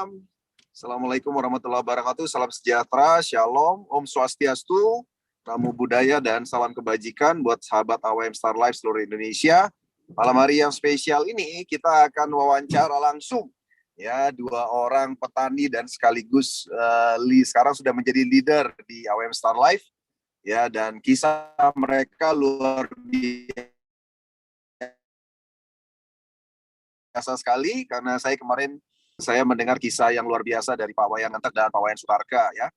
malam. Assalamualaikum warahmatullahi wabarakatuh. Salam sejahtera, shalom, om swastiastu, namo buddhaya, dan salam kebajikan buat sahabat AWM Star Life seluruh Indonesia. Malam hari yang spesial ini kita akan wawancara langsung ya dua orang petani dan sekaligus sekarang sudah menjadi leader di AWM Star Life ya, dan kisah mereka luar biasa sekali karena saya mendengar kisah yang luar biasa dari Pak Wayan Kentek dan Pak Wayan Sutarga ya.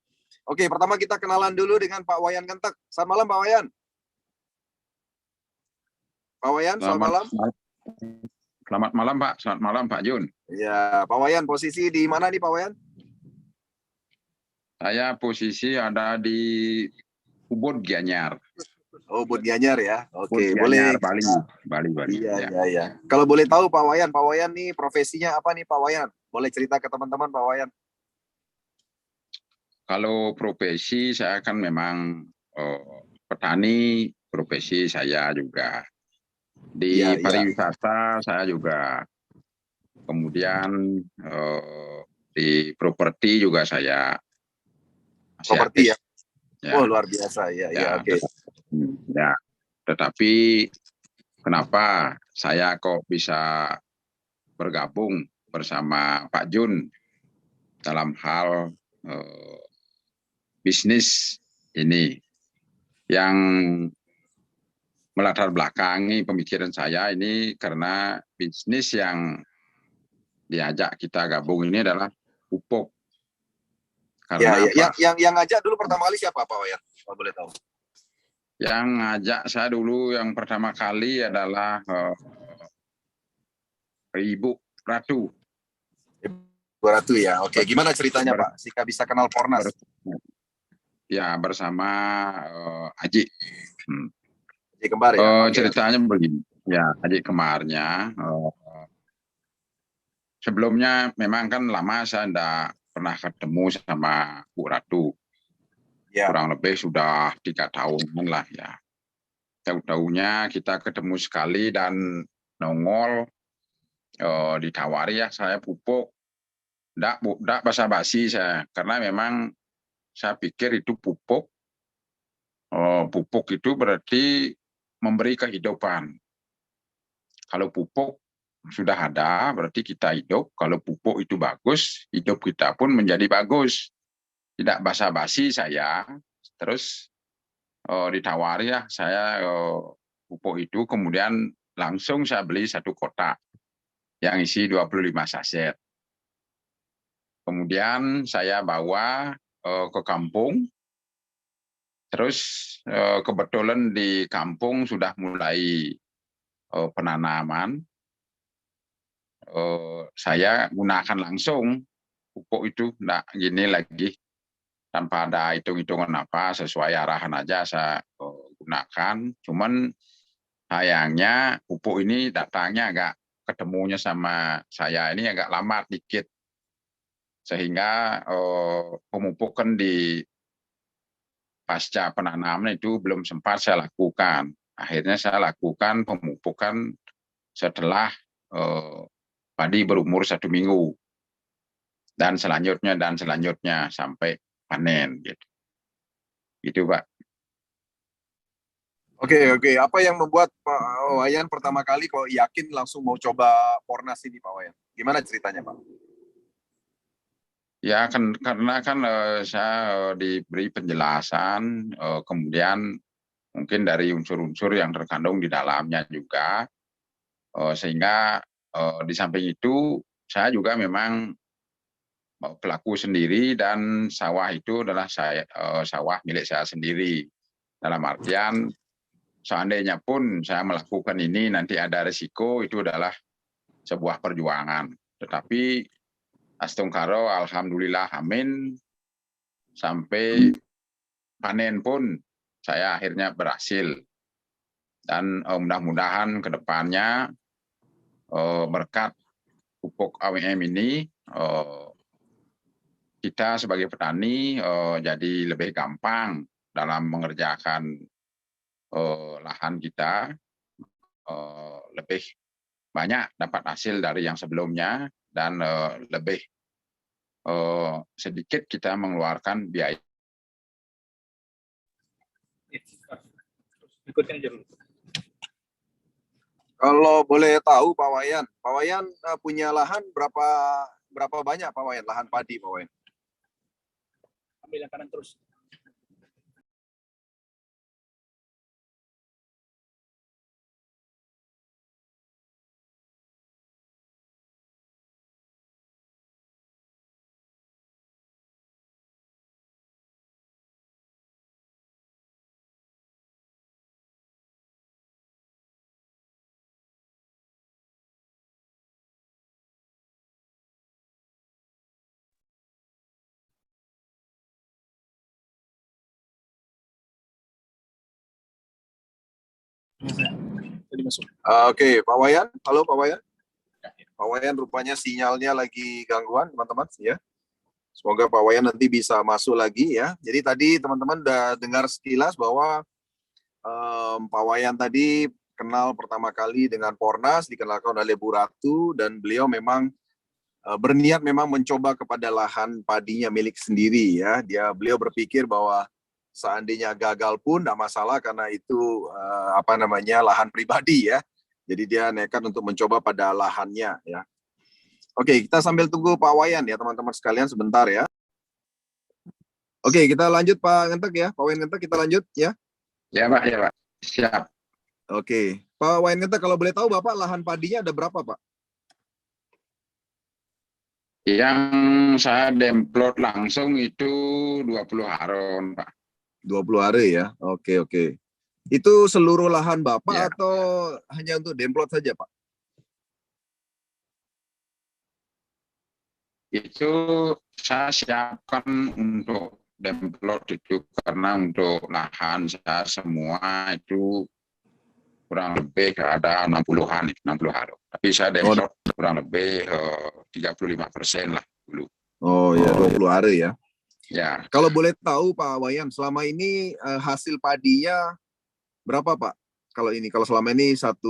Oke, pertama kita kenalan dulu dengan Pak Wayan Kentek. Selamat malam Pak Wayan. Pak Wayan, selamat malam. Selamat malam Pak, selamat malam Pak Jun. Ya, Pak Wayan, posisi di mana nih Pak Wayan? Saya posisi ada di Ubud Gianyar. Oh, Ubud Gianyar ya. Oke, Ubud boleh. Gianyar, Bali. Iya. Kalau boleh tahu Pak Wayan nih profesinya apa nih Pak Wayan? Boleh cerita ke teman-teman Pak Wayan? Kalau profesi saya kan memang petani, profesi saya juga. Di pariwisata saya juga. Kemudian di properti juga saya. Properti ya? Oh, luar biasa ya. Oke. Ya, tetapi kenapa saya kok bisa bergabung bersama Pak Jun dalam hal bisnis ini yang melatar belakangi pemikiran saya ini karena bisnis yang diajak kita gabung ini adalah pupuk. Karena yang ngajak dulu pertama kali siapa Pak Wayan? Kalau boleh tahu. Yang ngajak saya dulu yang pertama kali adalah Ibu Ratu. Ibu Ratu ya. Oke, gimana ceritanya Pak? Sika bisa kenal Pornas? Ya, bersama Aji. Aji kembar ya. Ceritanya begini. Ya, Aji kemarnya. Sebelumnya memang kan lama saya tidak pernah ketemu sama Bu Ratu. Ya. Kurang lebih sudah 3 tahunan lah ya. Tahu-tahunya kita ketemu sekali dan nongol ditawari ya saya pupuk. Nggak basa-basi saya, karena memang saya pikir itu pupuk. Pupuk itu berarti memberi kehidupan. Kalau pupuk sudah ada, berarti kita hidup. Kalau pupuk itu bagus, hidup kita pun menjadi bagus. Tidak basa-basi saya, terus ditawari ya saya pupuk itu, kemudian langsung saya beli 1 kotak yang isi 25 saset. Kemudian saya bawa ke kampung, terus kebetulan di kampung sudah mulai penanaman. Saya gunakan langsung pupuk itu, enggak gini lagi tanpa ada hitung-hitungan apa, sesuai arahan aja saya gunakan. Cuman sayangnya pupuk ini datangnya ketemunya sama saya ini agak lama dikit, sehingga pemupukan di pasca penanaman itu belum sempat saya lakukan. Akhirnya saya lakukan pemupukan setelah padi berumur 1 minggu dan selanjutnya sampai panen gitu. Gitu Pak. Oke. Apa yang membuat Pak Wayan pertama kali kok yakin langsung mau coba Pornas ini Pak Wayan? Gimana ceritanya Pak? Ya karena saya diberi penjelasan, kemudian mungkin dari unsur-unsur yang terkandung di dalamnya juga, sehingga di samping itu saya juga memang pelaku sendiri dan sawah itu adalah sawah milik saya sendiri. Dalam artian seandainya pun saya melakukan ini nanti ada risiko, itu adalah sebuah perjuangan. Tetapi astungkaro alhamdulillah amin, sampai panen pun saya akhirnya berhasil. Dan mudah-mudahan ke depannya berkat pupuk AWM ini kita sebagai petani jadi lebih gampang dalam mengerjakan lahan kita, lebih banyak dapat hasil dari yang sebelumnya, dan lebih sedikit kita mengeluarkan biaya. Berikutnya aja dulu. Kalau boleh tahu Pak Wayan punya lahan berapa banyak Pak Wayan, lahan padi Pak Wayan? Ambil yang kanan terus. Jadi masuk. Oke, Pak Wayan. Halo Pak Wayan. Pak Wayan rupanya sinyalnya lagi gangguan teman-teman ya. Semoga Pak Wayan nanti bisa masuk lagi ya. Jadi tadi teman-teman udah dengar sekilas bahwa Pak Wayan tadi kenal pertama kali dengan Pornas, dikenalkan oleh Bu Ratu, dan beliau memang berniat memang mencoba kepada lahan padinya milik sendiri ya. Beliau berpikir bahwa seandainya gagal pun tidak masalah karena itu lahan pribadi ya. Jadi dia nekat untuk mencoba pada lahannya ya. Oke, kita sambil tunggu Pak Wayan ya teman-teman sekalian sebentar ya. Oke, kita lanjut Pak Ngentek ya. Pak Wayan Ngentek kita lanjut ya. Ya Pak, ya Pak. Siap. Oke, Pak Wayan Ngentek kalau boleh tahu Bapak lahan padinya ada berapa Pak? Yang saya demplot langsung itu 20 aron Pak. 20 hari ya. Oke. Itu seluruh lahan Bapak Ya. atau hanya untuk demplot saja Pak? Itu saya siapkan untuk demplot itu karena untuk lahan saya semua itu kurang lebih ada 60-an, 60 aron. Tapi saya demplot kurang lebih 35% lah dulu. Oh ya, 20 hari ya. Ya. Kalau boleh tahu Pak Wayan, selama ini hasil padinya berapa Pak? Kalau selama ini satu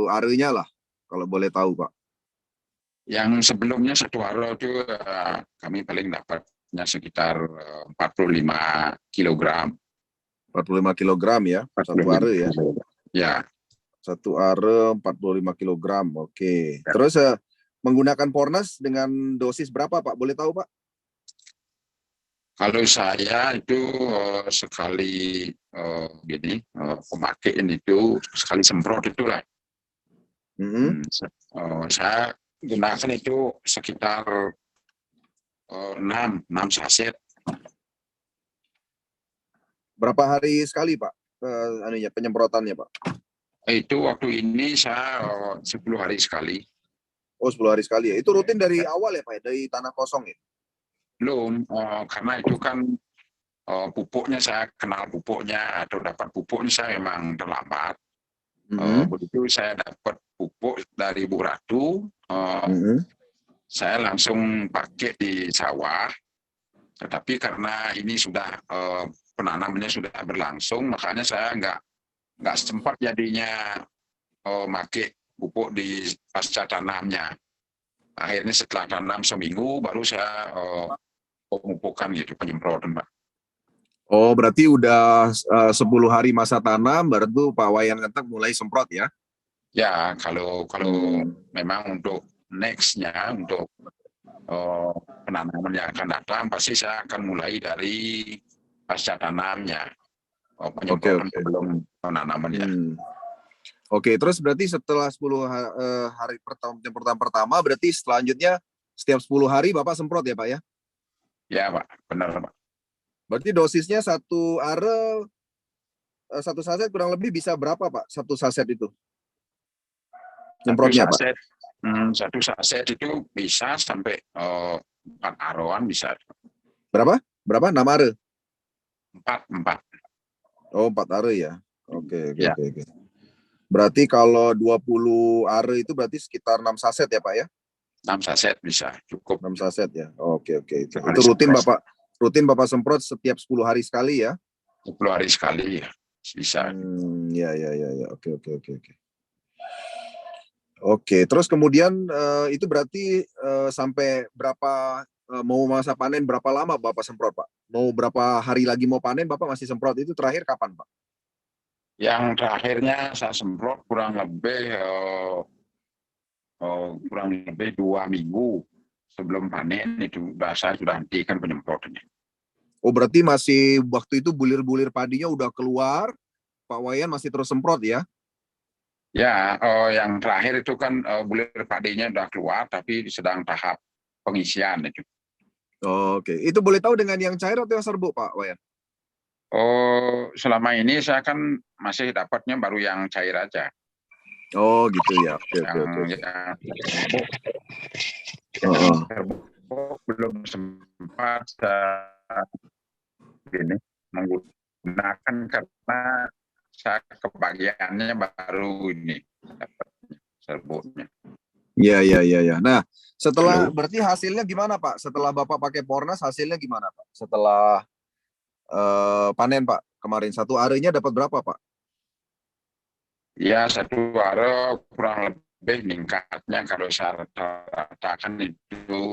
harinya lah, kalau boleh tahu Pak. Yang sebelumnya satu aro itu kami paling dapatnya sekitar 45 kilogram. 45 kilogram ya, satu hari ya. Ya. Satu are 45 kilogram, oke. Ya. Terus menggunakan Pornas dengan dosis berapa Pak? Boleh tahu Pak? Kalau saya itu sekali pemakaian itu sekali semprot itulah. Saya gunakan itu sekitar 6 saset. Berapa hari sekali Pak? Penyemprotannya Pak? Itu waktu ini saya 10 hari sekali. Oh 10 hari sekali ya. Itu rutin dari awal ya Pak ya? Dari tanah kosong ya? Belum, karena itu kan pupuknya saya kenal pupuknya atau dapat pupuknya saya memang terlambat. Begitu saya dapat pupuk dari Bu Ratu, saya langsung pakai di sawah. Tetapi karena ini sudah penanamannya sudah berlangsung, makanya saya nggak sempat jadinya pakai pupuk di pasca tanamnya. Akhirnya setelah tanam seminggu baru saya pemupukan gitu, penyemprotan Pak. Oh berarti udah 10 hari masa tanam baru Pak Wayan Ngentek mulai semprot ya? Ya kalau memang untuk nextnya untuk penanaman yang akan datang pasti saya akan mulai dari pasca tanamnya, penyemprotan sebelum penanaman ya. Oke, terus berarti setelah 10 hari penyemprotan pertama, berarti selanjutnya setiap 10 hari Bapak semprot ya Pak ya? Ya Pak, benar Pak. Berarti dosisnya satu are, satu saset kurang lebih bisa berapa Pak? Satu saset itu? Semprotnya Pak? Satu saset itu bisa sampai 4 aroan bisa. Berapa? 6 are? 4. Oh 4 are ya? Oke. Berarti kalau 20 are itu berarti sekitar 6 saset ya Pak ya? 6 saset bisa, cukup. 6 saset ya? Oke. Itu rutin Bapak semprot setiap 10 hari sekali ya? 10 hari sekali ya, bisa. Ya. Oke. Oke, terus kemudian itu berarti sampai berapa mau masa panen berapa lama Bapak semprot, Pak? Mau berapa hari lagi mau panen, Bapak masih semprot, itu terakhir kapan, Pak? Yang terakhirnya saya semprot kurang lebih 2 minggu sebelum panen itu saya sudah hentikan penyemprotannya. Oh, berarti masih waktu itu bulir-bulir padinya udah keluar, Pak Wayan masih terus semprot ya? Ya, yang terakhir itu kan bulir padinya sudah keluar, tapi sedang tahap pengisian itu. Oke, itu boleh tahu dengan yang cair atau yang serbuk, Pak Wayan? Oh, selama ini saya kan masih dapatnya baru yang cair aja. Oh, gitu ya. Oke. Yang serbuk belum sempat ini menggunakan karena saya kebagiannya baru ini dapat serbuknya. Iya. Nah, setelah berarti hasilnya gimana, Pak? Setelah Bapak pakai Pornas, hasilnya gimana, Pak? Setelah panen, Pak, kemarin 1 arenya dapat berapa, Pak? Ya, 1 are kurang lebih meningkatnya kalau saya ratakan itu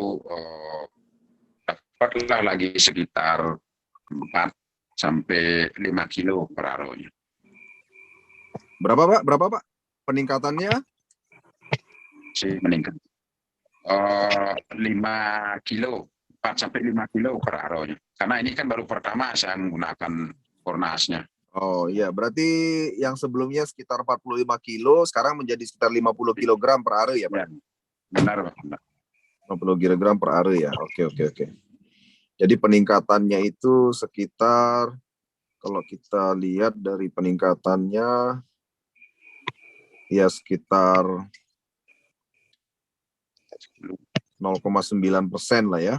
dapatlah lagi sekitar 4 sampai 5 kilo per aronya. Berapa, Pak? Peningkatannya? Meningkat 5 kilo, 4 sampai 5 kilo per aronya. Karena ini kan baru pertama saya menggunakan Pornasnya. Oh iya, berarti yang sebelumnya sekitar 45 kilo, sekarang menjadi sekitar 50 kilogram per are ya, Pak? Ya, benar, Pak. 50 kilogram per are ya. Oke. Jadi peningkatannya itu sekitar, kalau kita lihat dari peningkatannya, ya sekitar 0,9% lah ya.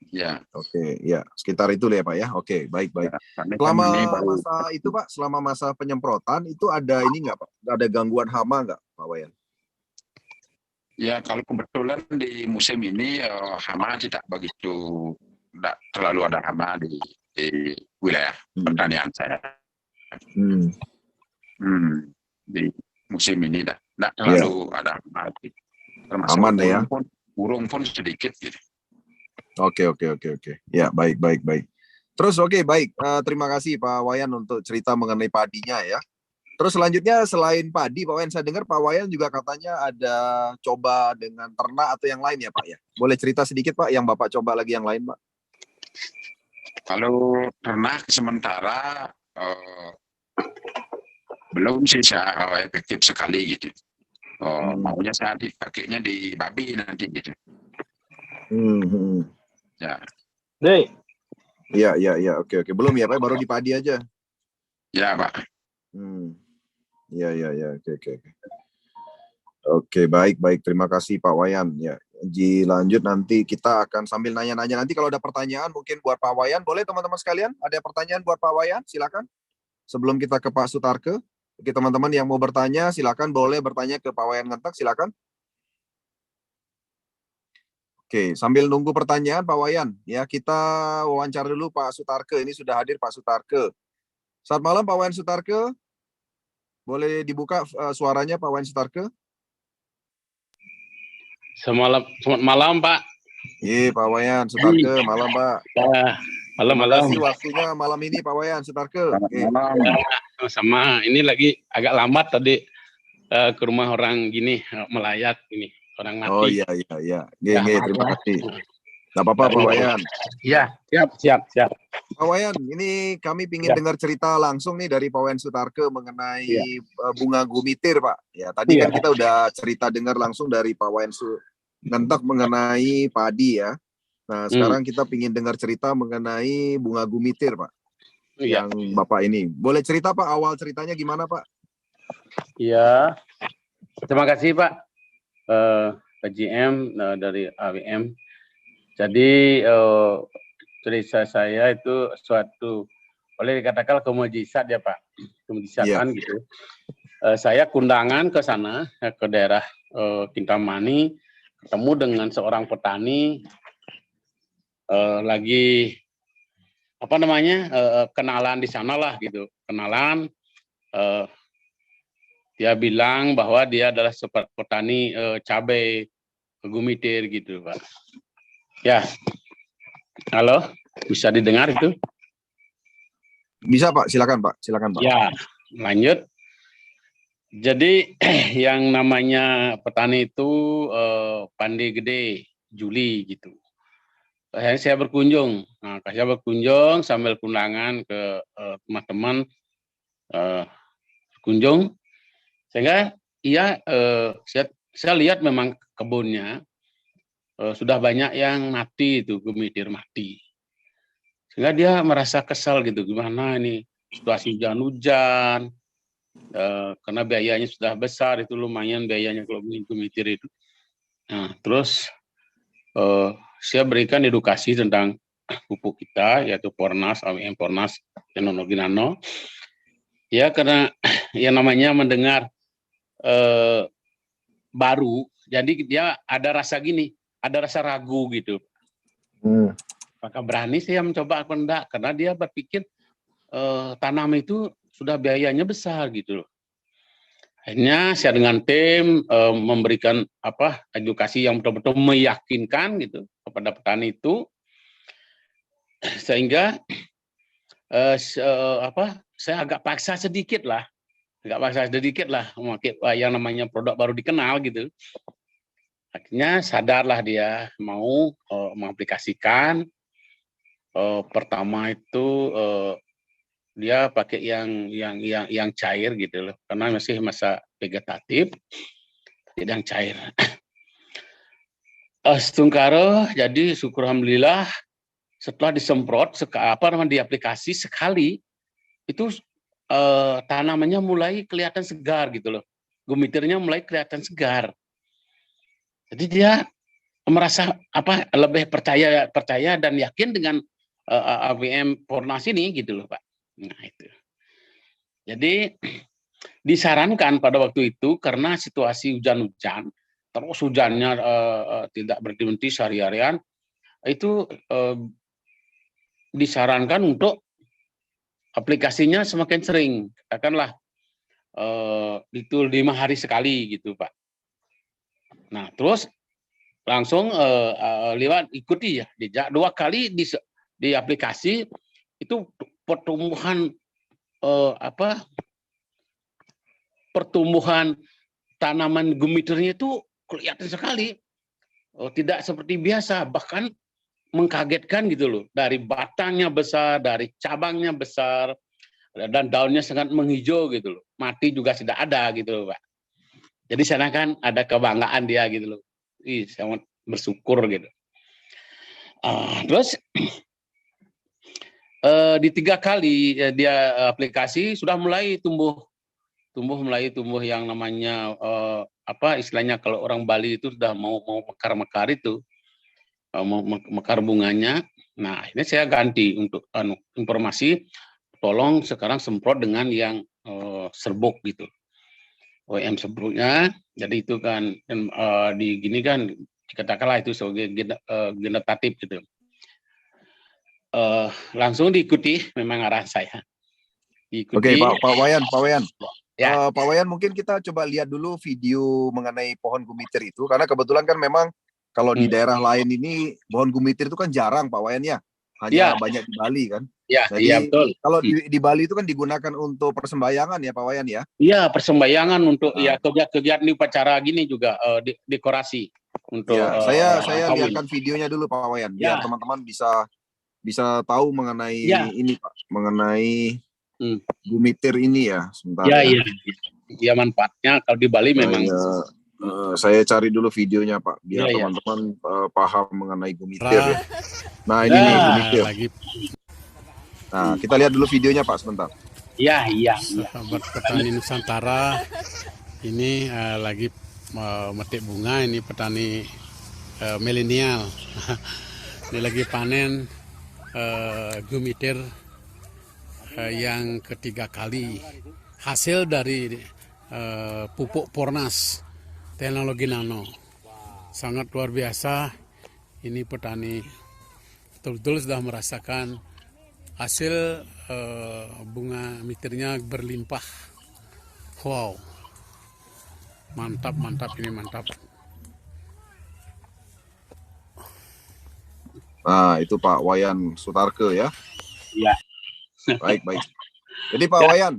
Ya. Oke, ya sekitar itu ya, Pak ya. Oke, baik. Ya, Selama masa itu, Pak, selama masa penyemprotan itu ada ini nggak, Pak? Ada gangguan hama nggak, Pak Wayan? Ya, kalau kebetulan di musim ini hama tidak terlalu ada hama di wilayah pertanian saya. Di musim ini tidak terlalu ada hama. Termasuk aman ya. Burung pun sedikit gitu. Oke. Ya, baik. Terus baik. Terima kasih Pak Wayan untuk cerita mengenai padinya ya. Terus selanjutnya selain padi, Pak Wayan, saya dengar Pak Wayan juga katanya ada coba dengan ternak atau yang lain ya, Pak ya. Boleh cerita sedikit, Pak, yang Bapak coba lagi yang lain, Pak? Kalau ternak sementara belum sih saya efektif sekali gitu. Maunya saya dipakainya di babi nanti gitu. Ya. Iya. Oke. Belum ya, Pak? Baru di padi aja. Ya, Pak. Iya. Oke. Oke, baik. Terima kasih Pak Wayan. Ya, lanjut nanti kita akan sambil nanya-nanya. Nanti kalau ada pertanyaan mungkin buat Pak Wayan, boleh teman-teman sekalian? Ada pertanyaan buat Pak Wayan? Silakan. Sebelum kita ke Pak Sutarke, oke, teman-teman yang mau bertanya, silakan boleh bertanya ke Pak Wayan Ngentak, silakan. Oke, sambil nunggu pertanyaan Pak Wayan, ya kita wawancara dulu Pak Sutarke. Ini sudah hadir Pak Sutarke. Selamat malam Pak Wayan Sutarke. Boleh dibuka suaranya Pak Wayan Sutarke? Selamat malam, Pak. Iya, Pak Wayan Sutarke, malam, Pak. Malam. Terima kasih waktunya malam ini Pak Wayan Sutarke. Malam. Sama, ini lagi agak lambat tadi ke rumah orang gini, melayat ini, orang mati. Oh iya. Terima kasih. Nggak apa-apa Pak Wayan. Iya, siap. Pak Wayan, ini kami ingin dengar cerita langsung nih dari Pak Wayan Sutarke mengenai bunga gumitir, Pak. Ya, tadi kan kita udah cerita dengar langsung dari Pak Wayan Ngentak mengenai padi ya. Nah, sekarang kita ingin dengar cerita mengenai bunga gumitir, Pak. Yang Bapak ini. Boleh cerita, Pak, awal ceritanya gimana, Pak? Iya. Terima kasih, Pak. PGM dari AWM. Jadi cerita saya itu suatu, boleh dikatakan kemujizat ya Pak, kemujizatan gitu. Saya kundangan ke sana, ke daerah Kintamani, ketemu dengan seorang petani, lagi kenalan di sana lah gitu, kenalan. Dia bilang bahwa dia adalah petani cabai gumitir gitu Pak. Ya, Halo, bisa didengar itu? Bisa Pak, silakan Pak. Ya, lanjut. Jadi yang namanya petani itu pandai gede, Juli gitu. Saya berkunjung. Nah, saya berkunjung sambil kundangan ke teman-teman berkunjung. Sehingga saya lihat memang kebunnya sudah banyak yang mati itu, gumitir mati. Sehingga dia merasa kesal gitu, gimana ini situasi hujan-hujan, karena biayanya sudah besar, itu lumayan biayanya kalau gumitir itu. Nah, terus saya berikan edukasi tentang pupuk kita, yaitu Pornas, AWM Pornas, teknologi nano. Ya, karena yang namanya mendengar baru, jadi dia ada rasa gini, ada rasa ragu gitu. Maka berani saya mencoba apa enggak, karena dia berpikir tanam itu sudah biayanya besar gitu loh. Akhirnya saya dengan tim memberikan edukasi yang betul-betul meyakinkan gitu kepada petani itu, sehingga saya agak paksa sedikit lah memakai yang namanya produk baru dikenal gitu. Akhirnya sadarlah dia mau mengaplikasikan. Pertama itu dia pakai yang cair gitu loh, karena masih masa vegetatif, yang cair. Setungkaro, jadi syukur alhamdulillah setelah disemprot di aplikasi sekali itu tanamannya mulai kelihatan segar gitu loh, gumitirnya mulai kelihatan segar. Jadi dia merasa lebih percaya dan yakin dengan AWM Pornas ini gitu loh Pak. Nah itu. Jadi disarankan pada waktu itu karena situasi hujan-hujan, terus hujannya tidak berhenti sehari-harian, itu disarankan untuk aplikasinya semakin sering, katakanlah itu 5 hari sekali gitu Pak. Nah terus langsung lewat ikuti ya, 2 kali di aplikasi itu pertumbuhan pertumbuhan tanaman gumitirnya itu kelihatan sekali, tidak seperti biasa, bahkan mengkagetkan gitu loh, dari batangnya besar, dari cabangnya besar, dan daunnya sangat menghijau gitu loh, mati juga tidak ada gitu loh Pak. Jadi sana kan ada kebanggaan dia gitu loh, sangat bersyukur gitu. Terus di 3 kali dia aplikasi sudah mulai tumbuh yang namanya istilahnya kalau orang Bali itu sudah mau mekar-mekar itu, mau mekar bunganya. Nah ini saya ganti untuk informasi, tolong sekarang semprot dengan yang serbuk gitu, OEM serbuknya. Jadi itu kan di gini kan dikatakanlah itu sebagai genetatif gitu. Langsung diikuti memang arah saya. Oke Pak Wayan. Ya. Pak Wayan, mungkin kita coba lihat dulu video mengenai pohon gumitir itu, karena kebetulan kan memang kalau di daerah lain ini pohon gumitir itu kan jarang Pak Wayan ya, hanya banyak di Bali kan. Jadi betul. Kalau di Bali itu kan digunakan untuk persembahyangan ya Pak Wayan ya. Iya, persembahyangan untuk kegiatan upacara gini juga dekorasi untuk saya lihatkan videonya dulu Pak Wayan biar teman-teman bisa tahu mengenai ini Pak, mengenai gumitir ini ya. Sebentar ya manfaatnya kalau di Bali memang. Saya cari dulu videonya Pak biar teman-teman paham mengenai gumitir ya. Nah ini nih gumitir. Nah kita lihat dulu videonya Pak sebentar. Iya. Sahabat petani Nusantara, ini lagi metik bunga, ini petani milenial. Ini lagi panen gumitir yang ketiga kali, hasil dari pupuk Pornas teknologi nano. Sangat luar biasa, ini petani betul-betul sudah merasakan hasil bunga mitirnya berlimpah. Wow, mantap ini mantap. Nah, itu Pak Wayan Sutarke ya. Iya. Baik. Jadi Pak Ya. Wayan,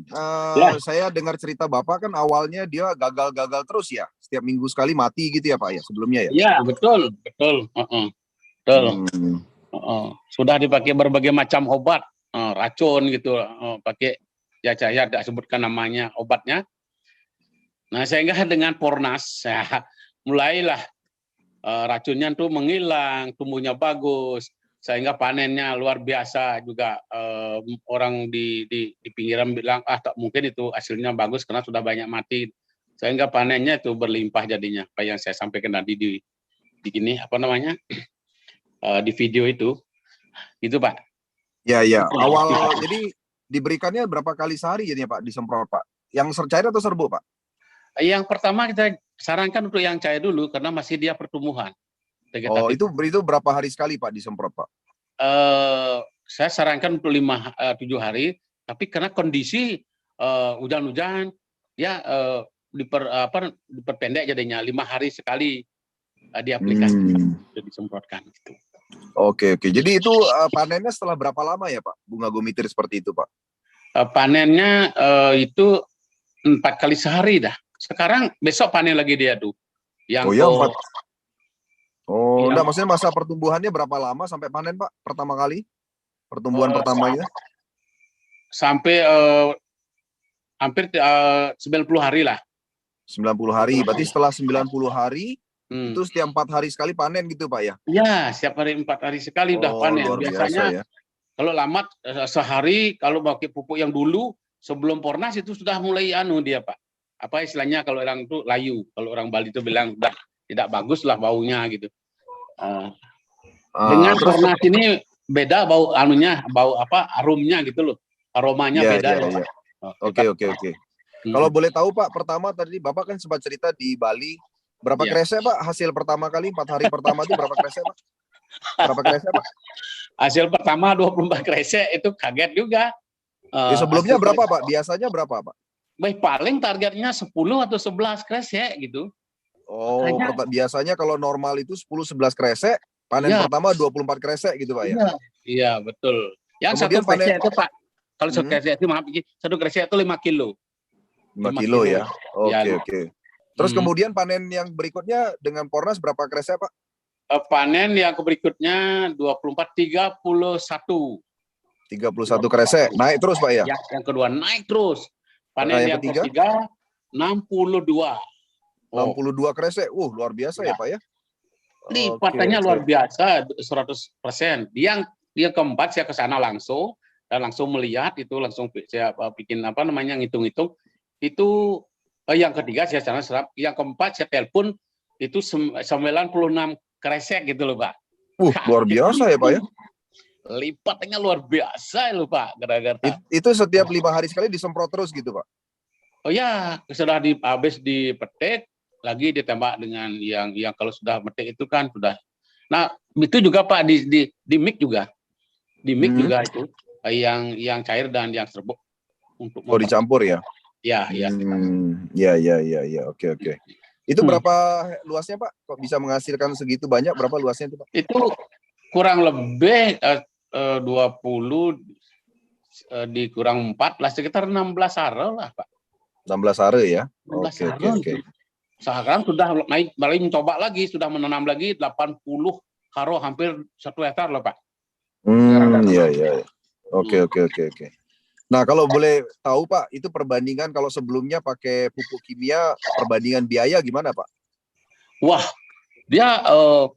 Ya. saya dengar cerita Bapak kan awalnya dia gagal-gagal terus ya. Setiap minggu sekali mati gitu ya Pak ya sebelumnya ya. Iya, betul. Betul. Betul. Sudah dipakai berbagai macam obat, racun gitu, pakai ya saya tidak sebutkan namanya obatnya. Nah, sehingga dengan Pornas ya, mulailah racunnya tuh menghilang, tumbuhnya bagus, sehingga panennya luar biasa juga. Orang di pinggiran bilang tak mungkin itu hasilnya bagus karena sudah banyak mati, sehingga panennya itu berlimpah jadinya. Apa yang saya sampaikan tadi di gini apa namanya di video itu Pak. Ya. Awal jadi diberikannya berapa kali sehari jadinya Pak disemprot Pak? Yang cair atau serbuk Pak? Yang pertama kita sarankan untuk yang cair dulu karena masih dia pertumbuhan. Oh, itu berapa hari sekali Pak disemprot Pak? Saya sarankan untuk 5-7 hari, tapi karena kondisi hujan-hujan ya diperpendek jadinya 5 hari sekali diaplikasikan, disemprotkan gitu. Oke. Jadi itu panennya setelah berapa lama ya Pak? Bunga gomitir seperti itu Pak? Panennya itu 4 kali sehari dah. Sekarang besok panen lagi dia tuh. Yang 4. Enggak, maksudnya masa pertumbuhannya berapa lama sampai panen Pak? Pertama kali? Pertumbuhan pertamanya? Sampai hampir 90 hari lah. 90 hari. Berarti setelah 90 hari itu setiap 4 hari sekali panen gitu Pak ya? Iya, setiap hari 4 hari sekali udah panen. Luar Biasanya biasa, ya. Kalau lambat sehari, kalau pakai pupuk yang dulu sebelum Pornas itu sudah mulai dia Pak. Apa istilahnya kalau orang itu layu, kalau orang Bali itu bilang sudah tidak bagus lah baunya gitu. Dengan Pornas ini beda bau aromanya gitu loh. Aromanya beda ya. Pak. Oke. Kalau boleh tahu Pak, pertama tadi Bapak kan sempat cerita di Bali, berapa kresek Pak hasil pertama kali 4 hari pertama itu berapa kresek Pak? Berapa kresek Pak? Hasil pertama 24 kresek itu kaget juga. Sebelumnya berapa Pak? Biasanya berapa Pak? Paling targetnya 10 atau 11 kresek gitu. Biasanya kalau normal itu 10-11 kresek, panen pertama 24 kresek gitu Pak ya? Iya, betul. Yang kemudian satu kresek itu Pak, kalau satu kresek itu satu kresek itu 5 kilo. 5 kilo ya? Oke. Terus kemudian panen yang berikutnya dengan Pornas berapa kresek Pak? Panen yang berikutnya 31 kresek, naik terus Pak ya? Yang kedua naik terus. Panen yang ketiga 62. 62 kresek, luar biasa ya Pak ya? Lipatannya luar biasa, 100%. Yang keempat saya ke sana langsung dan langsung melihat itu, langsung saya bikin ngitung-ngitung. Itu yang ketiga saya sana serap, yang keempat saya telepon itu 96 kresek gitu loh Pak. Luar biasa ya Pak ya? Lipatannya luar biasa loh Pak. Itu setiap 5 hari sekali disemprot terus gitu Pak? Oh ya, sudah habis dipetik, lagi ditembak dengan yang kalau sudah metik itu kan sudah. Nah itu juga Pak di mic juga, juga itu yang cair dan yang serbuk untuk. Dicampur ya? Ya. Oke. Itu berapa luasnya Pak? Kok bisa menghasilkan segitu banyak? Berapa luasnya itu Pak? Itu kurang lebih 20 dikurang 14 sekitar 16 are lah Pak. 16 are ya? Oke. Sekarang sudah naik, balik mencoba lagi, sudah menanam lagi 80 haro, hampir 1 hektar loh Pak. Iya. Oke. Nah kalau boleh tahu Pak, itu perbandingan kalau sebelumnya pakai pupuk kimia, perbandingan biaya gimana Pak? Wah, dia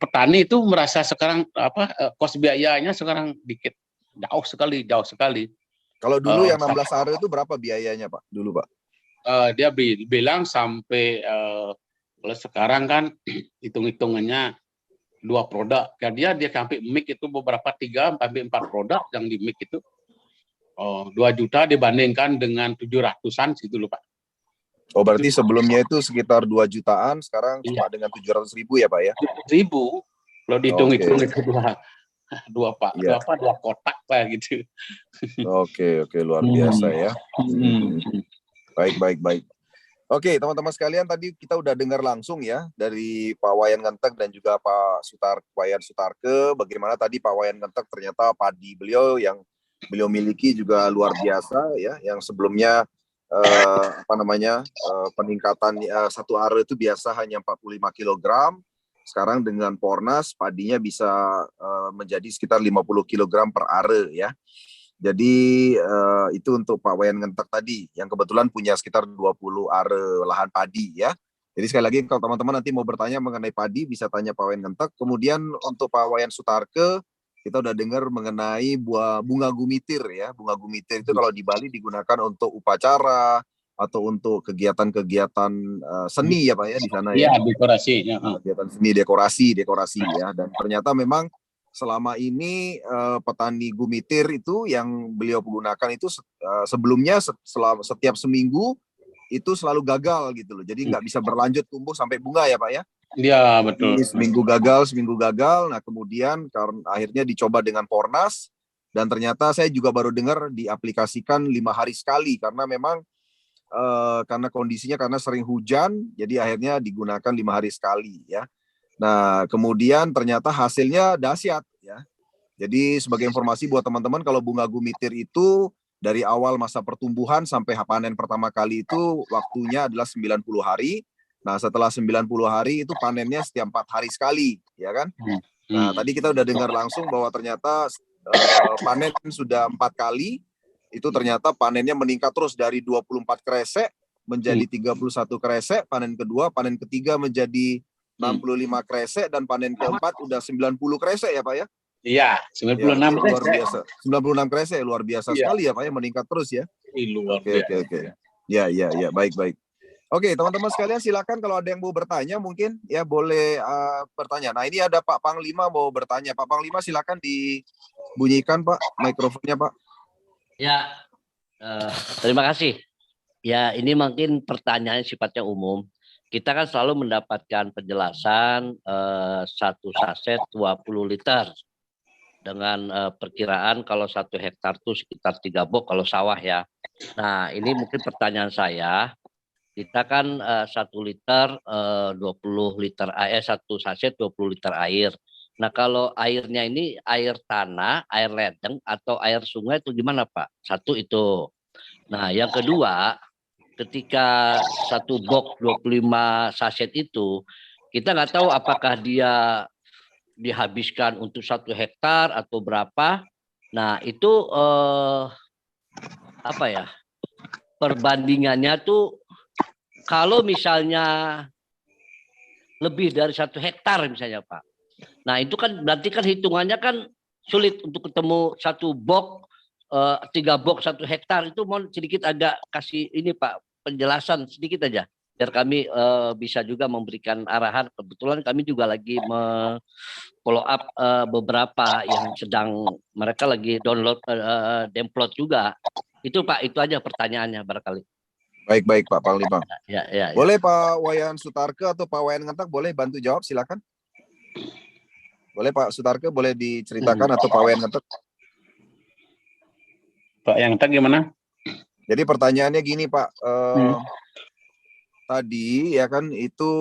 petani itu merasa sekarang kos biayanya sekarang dikit, jauh sekali. Kalau dulu yang 16 are itu berapa biayanya Pak? Dulu Pak? Dia bilang sampai kalau sekarang kan hitung-hitungannya 2 produk. Kan dia sampai mic itu beberapa 3-4 produk yang di mic itu 2 juta dibandingkan dengan 700-an situ loh Pak. Berarti sebelumnya itu sekitar 2 jutaan, sekarang cuma dengan 700.000 ya Pak ya? 700.000 kalau dihitung-hitung itu dua kotak lah gitu. Oke, luar biasa ya. Baik. Oke, teman-teman sekalian, tadi kita udah dengar langsung ya dari Pak Wayan Ngentek dan juga Pak Wayan Sutarke, bagaimana tadi Pak Wayan Ngentek ternyata padi beliau yang beliau miliki juga luar biasa ya, yang sebelumnya peningkatan satu are itu biasa hanya 45 kg, sekarang dengan Pornas padinya bisa menjadi sekitar 50 kg per are ya. Jadi itu untuk Pak Wayan Ngentek tadi, yang kebetulan punya sekitar 20 are lahan padi ya. Jadi sekali lagi kalau teman-teman nanti mau bertanya mengenai padi, bisa tanya Pak Wayan Ngentek. Kemudian untuk Pak Wayan Sutarke, kita udah dengar mengenai bunga gumitir ya. Bunga gumitir itu kalau di Bali digunakan untuk upacara, atau untuk kegiatan-kegiatan seni ya Pak ya di sana ya. Iya, dekorasi. Ya. Kegiatan seni, dekorasi ya. Dan ternyata memang selama ini petani gumitir itu yang beliau gunakan itu sebelumnya setiap seminggu itu selalu gagal gitu loh. Jadi nggak bisa berlanjut tumbuh sampai bunga ya Pak ya. Iya, betul. Jadi, seminggu gagal. Nah kemudian karena akhirnya dicoba dengan Pornas, dan ternyata saya juga baru dengar diaplikasikan 5 hari sekali karena memang karena kondisinya karena sering hujan, jadi akhirnya digunakan 5 hari sekali ya. Nah, kemudian ternyata hasilnya dahsyat ya. Jadi sebagai informasi buat teman-teman, kalau bunga gumitir itu dari awal masa pertumbuhan sampai panen pertama kali itu waktunya adalah 90 hari. Nah, setelah 90 hari itu panennya setiap 4 hari sekali, ya kan? Nah, tadi kita udah dengar langsung bahwa ternyata panen sudah 4 kali, itu ternyata panennya meningkat terus dari 24 kresek menjadi 31 kresek, panen kedua, panen ketiga menjadi 65 kresek, dan panen keempat udah 90 kresek ya Pak ya? Iya, 96 ya, kresek. Luar biasa. 96 kresek luar biasa sekali ya Pak ya, meningkat terus ya. Luar biasa. Oke. Ya, baik. Oke, teman-teman sekalian silakan kalau ada yang mau bertanya mungkin ya boleh bertanya. Nah, ini ada Pak Panglima mau bertanya. Pak Panglima silakan dibunyikan Pak mikrofonnya Pak. Ya, terima kasih. Ya, ini mungkin pertanyaan sifatnya umum. Kita kan selalu mendapatkan penjelasan satu saset 20 liter dengan perkiraan kalau 1 hektar itu sekitar 3 box kalau sawah ya. Nah, ini mungkin pertanyaan saya. Kita kan 1 liter 20 liter air, 1 saset 20 liter air. Nah, kalau airnya ini air tanah, air ledeng atau air sungai itu gimana Pak? Satu itu. Nah, yang kedua, ketika 1 box 25 saset itu, kita nggak tahu apakah dia dihabiskan untuk 1 hektar atau berapa. Nah, itu apa ya? Perbandingannya tuh kalau misalnya lebih dari 1 hektar misalnya Pak. Nah, itu kan berarti kan hitungannya kan sulit untuk ketemu 1 box 3 box 1 hektar. Itu mau sedikit agak kasih ini Pak penjelasan sedikit aja biar kami bisa juga memberikan arahan. Kebetulan kami juga lagi follow up beberapa yang sedang mereka lagi download download juga. Itu Pak, itu aja pertanyaannya barangkali. Baik Pak Panglima. Ya. Boleh Pak Wayan Sutarke atau Pak Wayan Ngentek boleh bantu jawab silakan. Boleh Pak Sutarke boleh diceritakan atau Pak Wayan Ngentek. Pak yang Ngentek gimana? Jadi pertanyaannya gini Pak, tadi ya kan itu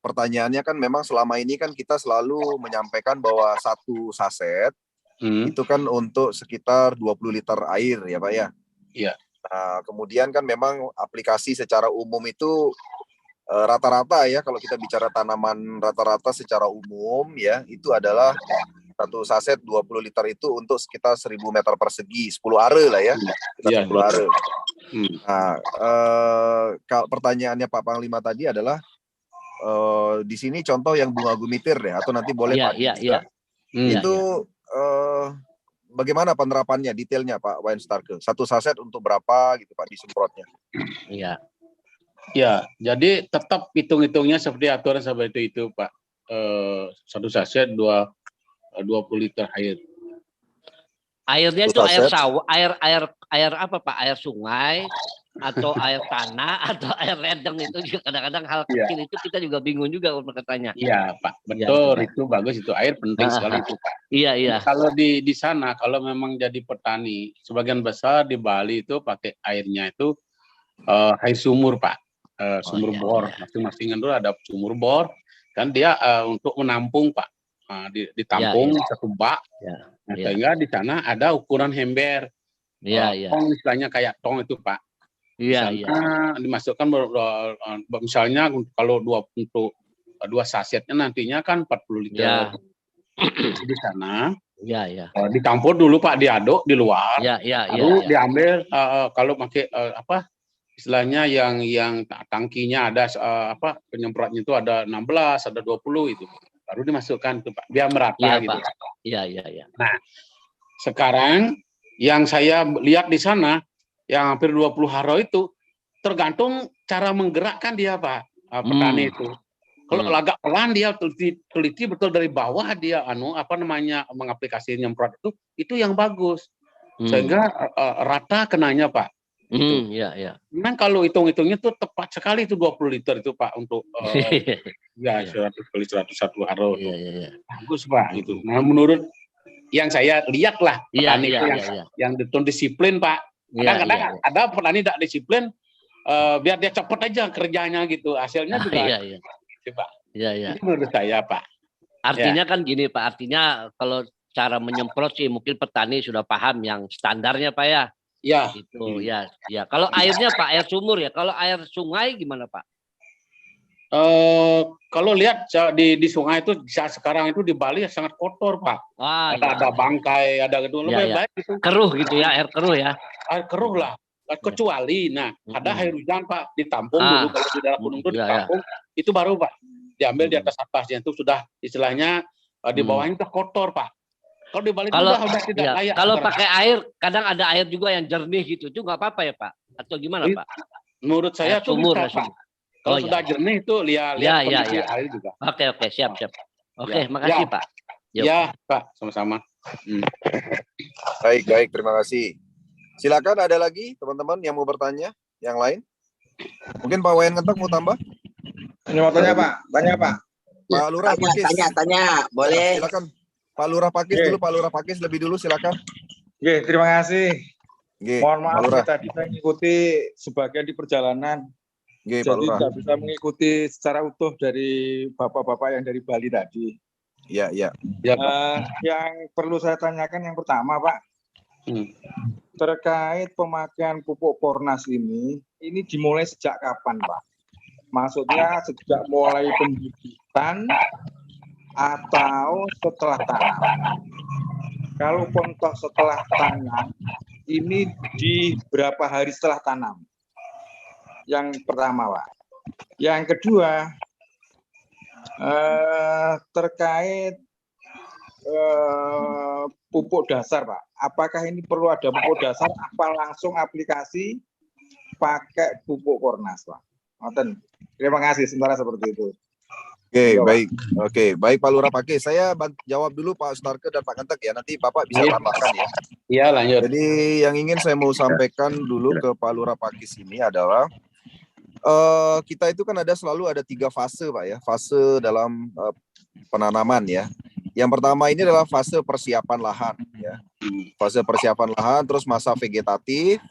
pertanyaannya kan memang selama ini kan kita selalu menyampaikan bahwa 1 saset itu kan untuk sekitar 20 liter air ya Pak ya. Iya. Nah, kemudian kan memang aplikasi secara umum itu rata-rata ya, kalau kita bicara tanaman rata-rata secara umum ya, itu adalah 1 saset 20 liter itu untuk sekitar 1000 meter persegi, 10 are lah ya, Iya, 10 are. Nah, pertanyaannya Pak Panglima tadi adalah di sini contoh yang bunga gumitir deh, atau nanti boleh Pak. Iya. Itu bagaimana penerapannya detailnya Pak Wayan Sutarke? 1 saset untuk berapa gitu Pak disemprotnya? Iya. Ya, jadi tetap hitung-hitungnya seperti aturan seperti itu Pak. 1 saset 20 liter air. Airnya itu air sawah, air apa Pak? Air sungai atau air tanah atau air ledeng, itu juga kadang-kadang hal kecil itu kita juga bingung juga berkatanya. Iya Pak, betul ya, itu bagus, itu air penting sekali itu Pak. Iya. Kalau di sana kalau memang jadi petani, sebagian besar di Bali itu pakai airnya itu air sumur Pak, sumur iya, bor. iya. Masing-masing itu ada sumur bor, kan dia untuk menampung Pak, ditampung Iya. satu bak. Ya, Nah, iya. sehingga di sana ada ukuran ember, Iya, iya. tong istilahnya kayak tong itu Pak. Di Iya, sana iya. dimasukkan misalnya kalau untuk 2 sasetnya nantinya kan 40 liter. Iya. Di sana Iya, iya. dicampur dulu Pak, diaduk di luar, Iya, iya, iya, baru iya. diambil kalau pakai istilahnya yang tangkinya ada penyemprotnya itu ada 16, ada 20 itu. Baru dimasukkan tuh Pak, biar merata Iya, gitu. Pak. Iya, iya, iya. Nah, sekarang yang saya lihat di sana yang hampir 20 haro itu tergantung cara menggerakkan dia Pak, petani itu. Kalau agak pelan dia teliti betul dari bawah dia mengaplikasi nyemprot itu yang bagus. Sehingga rata kenanya Pak. Gitu. Iya, iya. Memang kalau hitung-hitungnya tuh tepat sekali itu 20 liter itu Pak untuk Iya. 100 kali 101 haro Iya, tuh. iya, iya. Bagus Pak gitu. Nah, menurut yang saya lihat lah petani Iya, itu iya. yang betul disiplin Pak. Kadang-kadang Iya. ada petani tidak disiplin biar dia cepat aja kerjanya gitu. Hasilnya juga Iya, iya. gitu, Pak. Iya, iya. Itu menurut saya Pak. Artinya kan gini Pak, artinya kalau cara menyemprot sih mungkin petani sudah paham yang standarnya Pak ya. Ya. Itu ya. Ya. Kalau airnya Pak, air sumur ya. Kalau air sungai gimana Pak? Kalau lihat di sungai itu saat sekarang itu di Bali sangat kotor Pak. Wah, ada bangkai, ada gitu. Lebih baik itu. Keruh gitu ya, air keruh ya. Air keruh lah. Kecuali, ada air hujan Pak, ditampung dulu kalau di daerah gunung itu ditampung, itu baru Pak diambil di atasnya itu sudah istilahnya di bawahnya sudah kotor Pak. Kalau di Bali kalau sudah tidak layak. Kalau pakai air, kadang ada air juga yang jernih gitu, itu nggak apa-apa ya Pak? Atau gimana Pak? Menurut saya itu bisa Pak. Kalau sudah jernih itu lihat kondisi air juga. Oke, siap. Oke, makasih Pak. Ya Pak, sama-sama. Baik, terima kasih. Silakan ada lagi teman-teman yang mau bertanya, yang lain? Mungkin Pak Wayan Ngentak mau tambah? Ini mau tanya Pak, Pak Lurah Pakis. Tanya, boleh. Silakan. Pak Lurah Pakis dulu, Pak Lurah Pakis lebih dulu, silakan. Oke, terima kasih. Mohon maaf Pak tadi saya mengikuti sebagian di perjalanan. Pak Jadi Lurah. tidak bisa mengikuti secara utuh dari bapak-bapak yang dari Bali tadi. Iya. Yang perlu saya tanyakan yang pertama Pak, terkait pemakaian pupuk Pornas ini dimulai sejak kapan Pak? Maksudnya sejak mulai pembibitan atau setelah tanam? Kalau contoh setelah tanam, ini di berapa hari setelah tanam? Yang pertama Pak. Yang kedua, terkait pupuk dasar Pak. Apakah ini perlu ada pupuk dasar? Apa langsung aplikasi pakai pupuk Pornas Pak? Terima kasih, sementara seperti itu. Baik Pak Lurah Pakis. Saya jawab dulu Pak Starke dan Pak Ngentek ya. Nanti Bapak bisa tambahkan ya. Iya, lanjut. Jadi yang ingin saya mau sampaikan dulu ke Pak Lurah Pakis ini adalah kita itu kan selalu ada 3 fase Pak ya. Fase dalam penanaman ya. Yang pertama ini adalah fase persiapan lahan ya. Fase persiapan lahan, terus masa vegetatif,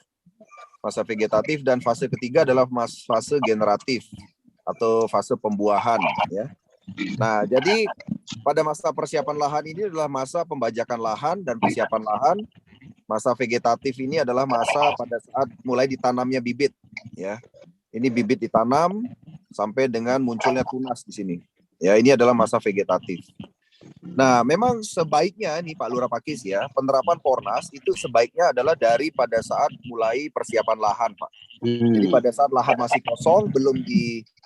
dan fase ketiga adalah fase generatif atau fase pembuahan ya. Nah, jadi pada masa persiapan lahan ini adalah masa pembajakan lahan dan persiapan lahan. Masa vegetatif ini adalah masa pada saat mulai ditanamnya bibit ya. Ini bibit ditanam sampai dengan munculnya tunas di sini. Ya, ini adalah masa vegetatif. Nah, memang sebaiknya nih Pak Lurah Pakis ya, penerapan Pornas itu sebaiknya adalah dari pada saat mulai persiapan lahan, Pak. Jadi pada saat lahan masih kosong,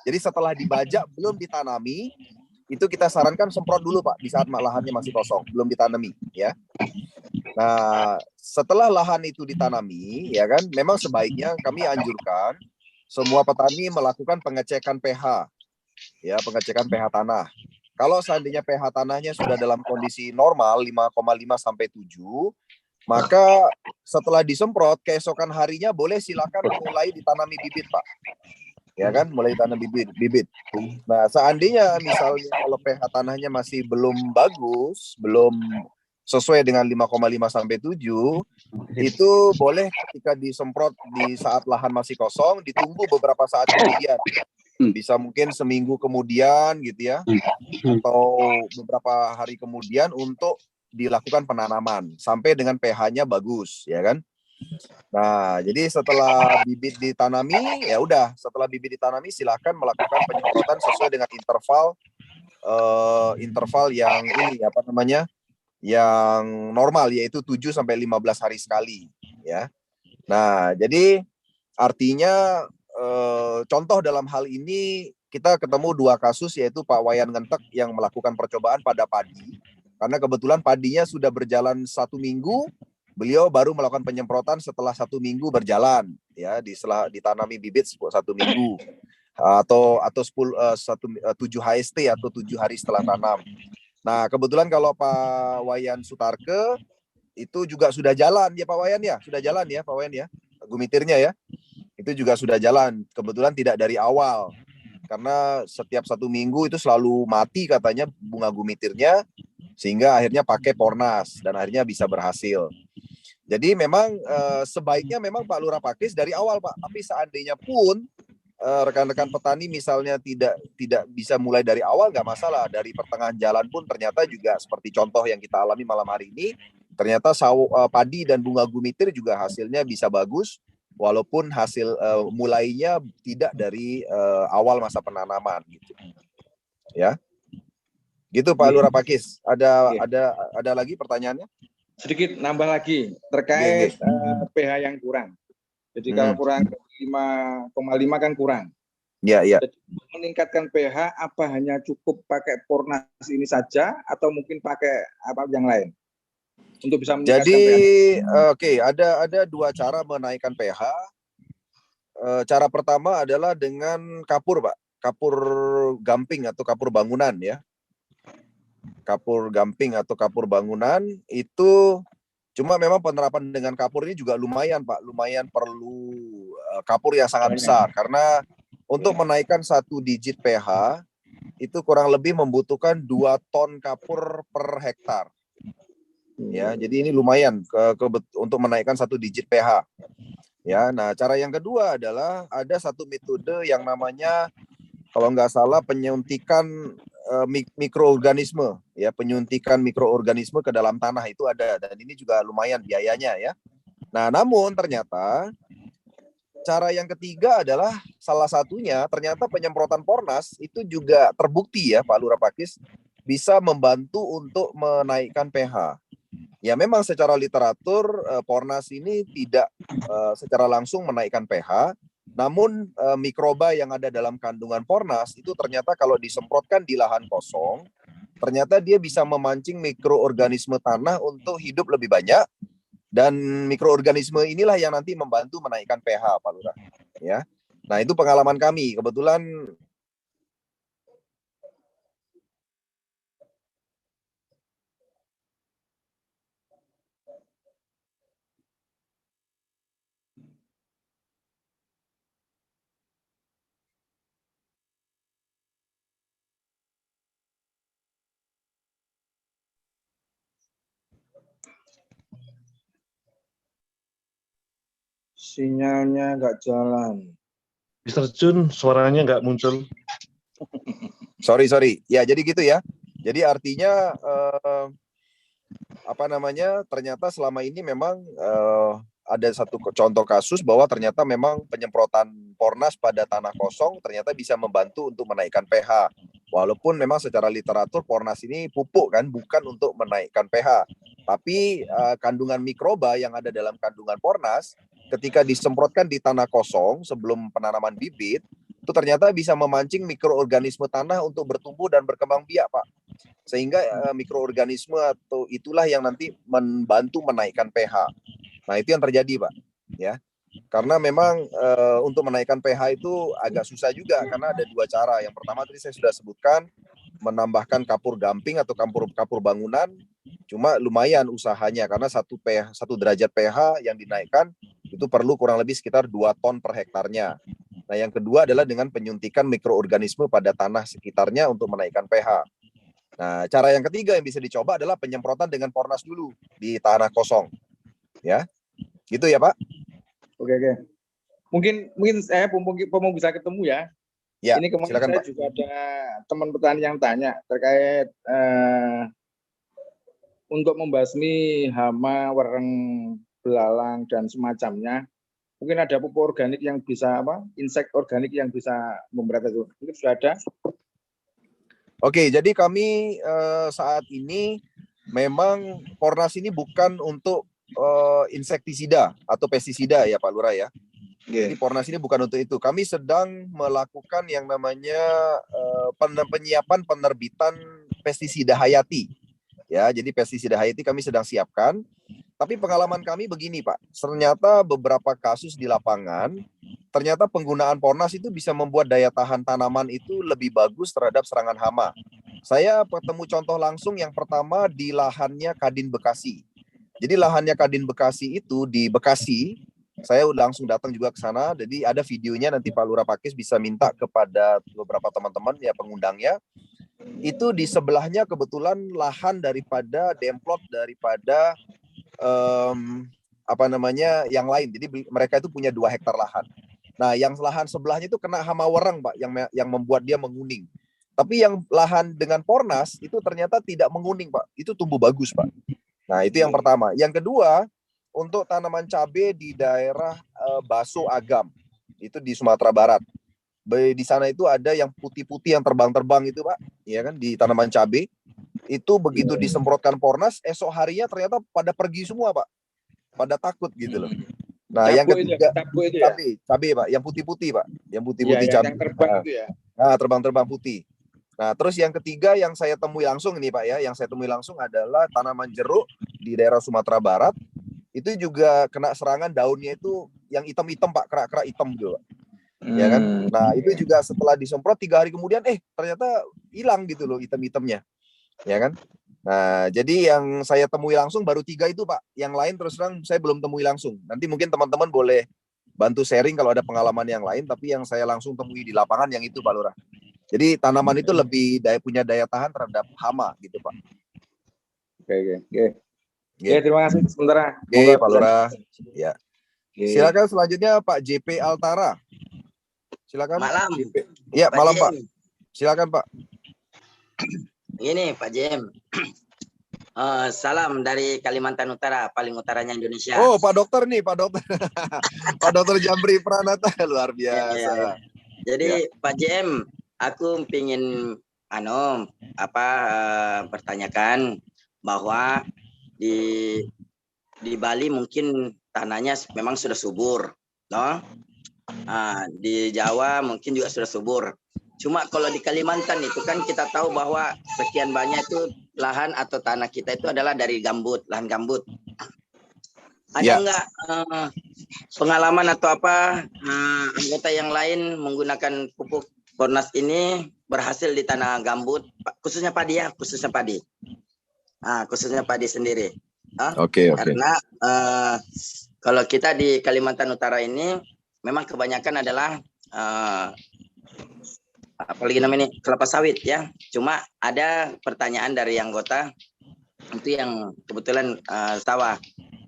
jadi setelah dibajak belum ditanami, itu kita sarankan semprot dulu Pak di saat lahannya masih kosong, belum ditanami ya. Nah, setelah lahan itu ditanami, ya kan, memang sebaiknya kami anjurkan semua petani melakukan pengecekan pH, ya, pengecekan pH tanah. Kalau seandainya pH tanahnya sudah dalam kondisi normal 5,5 sampai 7, maka setelah disemprot keesokan harinya boleh silakan mulai ditanami bibit, Pak. Ya kan, mulai tanam bibit. Nah, seandainya misalnya kalau pH tanahnya masih belum bagus, belum sesuai dengan 5,5 sampai 7 itu boleh ketika disemprot di saat lahan masih kosong, ditunggu beberapa saat kemudian. Bisa mungkin seminggu kemudian gitu ya, atau beberapa hari kemudian untuk dilakukan penanaman sampai dengan pH-nya bagus, ya kan? Nah, jadi setelah bibit ditanami, ya udah, setelah bibit ditanami silakan melakukan penyemprotan sesuai dengan interval yang ini apa namanya? Yang normal, yaitu 7 sampai 15 hari sekali, ya. Nah, jadi artinya contoh dalam hal ini kita ketemu 2 kasus, yaitu Pak Wayan Ngentek yang melakukan percobaan pada padi. Karena kebetulan padinya sudah berjalan 1 minggu, beliau baru melakukan penyemprotan setelah 1 minggu berjalan, ya, setelah ditanami bibit 1 minggu atau 7 HST atau 7 hari setelah tanam. Nah, kebetulan kalau Pak Wayan Sutarke itu juga sudah jalan ya Pak Wayan ya, sudah jalan ya Pak Wayan ya, gumitirnya ya, itu juga sudah jalan. Kebetulan tidak dari awal, karena setiap 1 minggu itu selalu mati katanya bunga gumitirnya, sehingga akhirnya pakai Pornas dan akhirnya bisa berhasil. Jadi memang sebaiknya memang Pak Lurah Pakis dari awal Pak, tapi seandainya pun rekan-rekan petani misalnya tidak bisa mulai dari awal, nggak masalah, dari pertengahan jalan pun ternyata juga seperti contoh yang kita alami malam hari ini, ternyata padi dan bunga gumitir juga hasilnya bisa bagus walaupun hasil mulainya tidak dari awal masa penanaman gitu. Ya. Gitu Pak Lurah Pakis. Ada lagi pertanyaannya? Sedikit nambah lagi terkait pH yang kurang. Jadi kalau kurang 5,5 kan kurang. Ya. Jadi, meningkatkan pH apa hanya cukup pakai Pornas ini saja atau mungkin pakai apa yang lain untuk bisa meningkatkan pH? Oke, ada 2 cara menaikkan pH. Cara pertama adalah dengan kapur, Pak. Kapur gamping atau kapur bangunan ya. Kapur gamping atau kapur bangunan itu cuma memang penerapan dengan kapur ini juga lumayan Pak, lumayan perlu kapur yang sangat besar, karena untuk menaikkan 1 digit pH itu kurang lebih membutuhkan 2 ton kapur per hektar. Ya, jadi ini lumayan untuk menaikkan 1 digit pH. Ya, nah cara yang kedua adalah ada satu metode yang namanya kalau nggak salah penyuntikan mikroorganisme, ya, penyuntikan mikroorganisme ke dalam tanah itu ada, dan ini juga lumayan biayanya ya. Nah, namun ternyata cara yang ketiga adalah salah satunya ternyata penyemprotan Pornas itu juga terbukti ya Pak Lurah Pakis bisa membantu untuk menaikkan pH. Ya memang secara literatur Pornas ini tidak secara langsung menaikkan pH, namun mikroba yang ada dalam kandungan Pornas itu ternyata kalau disemprotkan di lahan kosong, ternyata dia bisa memancing mikroorganisme tanah untuk hidup lebih banyak, dan mikroorganisme inilah yang nanti membantu menaikkan pH, Pak Lurah. Ya, nah itu pengalaman kami. Kebetulan sinyalnya nggak jalan. Mr. Jun, suaranya nggak muncul. Sorry. Ya, jadi gitu ya. Jadi artinya ternyata selama ini memang ada satu contoh kasus bahwa ternyata memang penyemprotan Pornas pada tanah kosong ternyata bisa membantu untuk menaikkan pH. Walaupun memang secara literatur Pornas ini pupuk kan, bukan untuk menaikkan pH. Tapi kandungan mikroba yang ada dalam kandungan Pornas ketika disemprotkan di tanah kosong sebelum penanaman bibit, itu ternyata bisa memancing mikroorganisme tanah untuk bertumbuh dan berkembang biak, Pak. Sehingga mikroorganisme atau itulah yang nanti membantu menaikkan pH. Nah, itu yang terjadi, Pak. Ya. Karena memang untuk menaikkan pH itu agak susah juga karena ada 2 cara. Yang pertama tadi saya sudah sebutkan, menambahkan kapur gamping atau kapur bangunan, cuma lumayan usahanya karena 1 derajat pH yang dinaikkan itu perlu kurang lebih sekitar 2 ton per hektarnya. Nah, yang kedua adalah dengan penyuntikan mikroorganisme pada tanah sekitarnya untuk menaikkan pH. Nah, cara yang ketiga yang bisa dicoba adalah penyemprotan dengan Pornas dulu di tanah kosong. Ya. Gitu ya, Pak? Oke. Mungkin saya mau bisa ketemu ya. Ya, Ini kemarin silakan, saya Pak. juga ada teman petani yang tanya terkait untuk membasmi hama, wereng, belalang dan semacamnya. Mungkin ada pupuk organik yang bisa insek organik yang bisa memberantas itu. Mungkin sudah ada. Oke, jadi kami saat ini memang Pornas ini bukan untuk insektisida atau pestisida ya Pak Lurah ya. Jadi Pornas ini bukan untuk itu. Kami sedang melakukan yang namanya penyiapan penerbitan pestisida hayati. Ya, jadi pestisida hayati kami sedang siapkan. Tapi pengalaman kami begini Pak, ternyata beberapa kasus di lapangan, ternyata penggunaan Pornas itu bisa membuat daya tahan tanaman itu lebih bagus terhadap serangan hama. Saya ketemu contoh langsung yang pertama di lahannya Kadin Bekasi. Jadi lahannya Kadin Bekasi itu di Bekasi, saya langsung datang juga ke sana, jadi ada videonya nanti Pak Lurah Pakis bisa minta kepada beberapa teman-teman ya pengundangnya. Itu di sebelahnya kebetulan lahan daripada demplot daripada yang lain. Jadi mereka itu punya 2 hektar lahan. Nah, yang lahan sebelahnya itu kena hama wereng, Pak, yang membuat dia menguning. Tapi yang lahan dengan Pornas itu ternyata tidak menguning, Pak. Itu tumbuh bagus, Pak. Nah, itu yang pertama. Yang kedua, untuk tanaman cabai di daerah Baso Agam. Itu di Sumatera Barat. Di sana itu ada yang putih-putih yang terbang-terbang itu, Pak. Ya kan, di tanaman cabai. Itu begitu disemprotkan Pornas, esok harinya ternyata pada pergi semua, Pak. Pada takut gitu loh. Nah, yang ketiga cabai, Pak, yang putih-putih, Pak. Yang putih-putih cabai. Yang terbang itu ya. Nah, terbang-terbang putih. Nah, terus yang ketiga yang saya temui langsung ini, Pak ya, yang saya temui langsung adalah tanaman jeruk di daerah Sumatera Barat. Itu juga kena serangan daunnya itu yang hitam-hitam, Pak, kerak-kerak hitam gitu, Pak. Ya kan? Nah, itu juga setelah disemprot 3 hari kemudian ternyata hilang gitu loh hitam-hitamnya. Ya kan? Nah, jadi yang saya temui langsung baru 3 itu, Pak. Yang lain terus terang saya belum temui langsung. Nanti mungkin teman-teman boleh bantu sharing kalau ada pengalaman yang lain, tapi yang saya langsung temui di lapangan yang itu, Pak Lurah. Jadi tanaman itu lebih punya daya tahan terhadap hama gitu, Pak. Oke. Terima kasih sementara. Oke, Pak Lurah. Ya. Silakan selanjutnya Pak JP Altara. Silakan. Malam. Iya, malam Pak. Silakan Pak. Ini Pak JM. Salam dari Kalimantan Utara, paling utaranya Indonesia. Oh, Pak Dokter nih, Pak Dokter. Pak Dokter Jambri Pranata, luar biasa. Ya. Jadi Pak JM, aku ingin bertanyakan bahwa di Bali mungkin tanahnya memang sudah subur, no? Di Jawa mungkin juga sudah subur. Cuma kalau di Kalimantan itu kan kita tahu bahwa sekian banyak itu lahan atau tanah kita itu adalah dari gambut, lahan gambut. Ada nggak pengalaman atau anggota yang lain menggunakan pupuk Pornas ini berhasil di tanah gambut, khususnya padi ya, khususnya padi sendiri. Oke. Karena kalau kita di Kalimantan Utara ini memang kebanyakan adalah apalagi namanya kelapa sawit ya. Cuma ada pertanyaan dari anggota itu yang kebetulan sawah.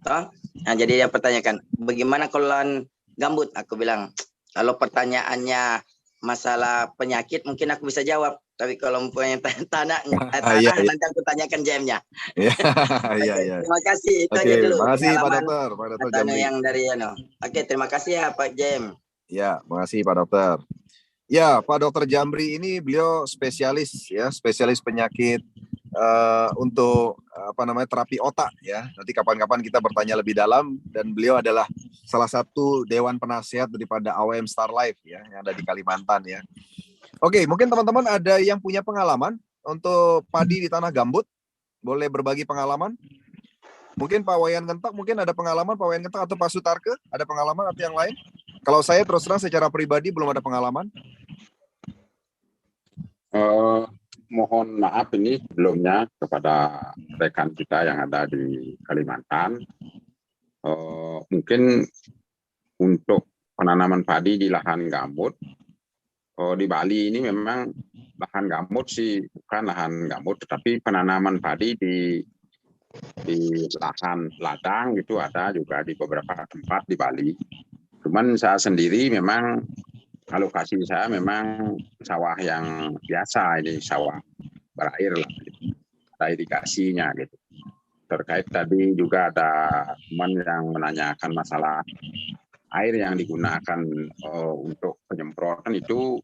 Nah, jadi dia pertanyakan, bagaimana kalau lahan gambut? Aku bilang, kalau pertanyaannya masalah penyakit mungkin aku bisa jawab. Tapi kalau mempunyai tanah nanti aku tanyakan JM-nya. Iya. Terima kasih. Itu aja dulu. Terima kasih Pak Dokter. Pak Dokter Jambri. Yang dari Oke, terima kasih ya Pak JM. Ya, makasih Pak Dokter. Ya, Pak Dokter Jambri ini beliau spesialis penyakit untuk terapi otak ya. Nanti kapan-kapan kita bertanya lebih dalam, dan beliau adalah salah satu dewan penasihat daripada AWM Star Life ya yang ada di Kalimantan ya. Oke, mungkin teman-teman ada yang punya pengalaman untuk padi di tanah gambut, boleh berbagi pengalaman. Mungkin Pak Wayan Gentak mungkin ada pengalaman, Pak Wayan Gentak atau Pak Sutarke ada pengalaman atau yang lain? Kalau saya terus terang secara pribadi belum ada pengalaman. Mohon maaf ini sebelumnya kepada rekan kita yang ada di Kalimantan. Mungkin untuk penanaman padi di lahan gambut di Bali ini memang lahan gambut sih bukan lahan gambut, tetapi penanaman padi di lahan ladang itu ada juga di beberapa tempat di Bali. Cuman saya sendiri memang alokasi saya memang sawah yang biasa, ini sawah berair lah, ada irigasinya gitu. Terkait tadi juga ada teman yang menanyakan masalah air yang digunakan untuk penyemprotan itu,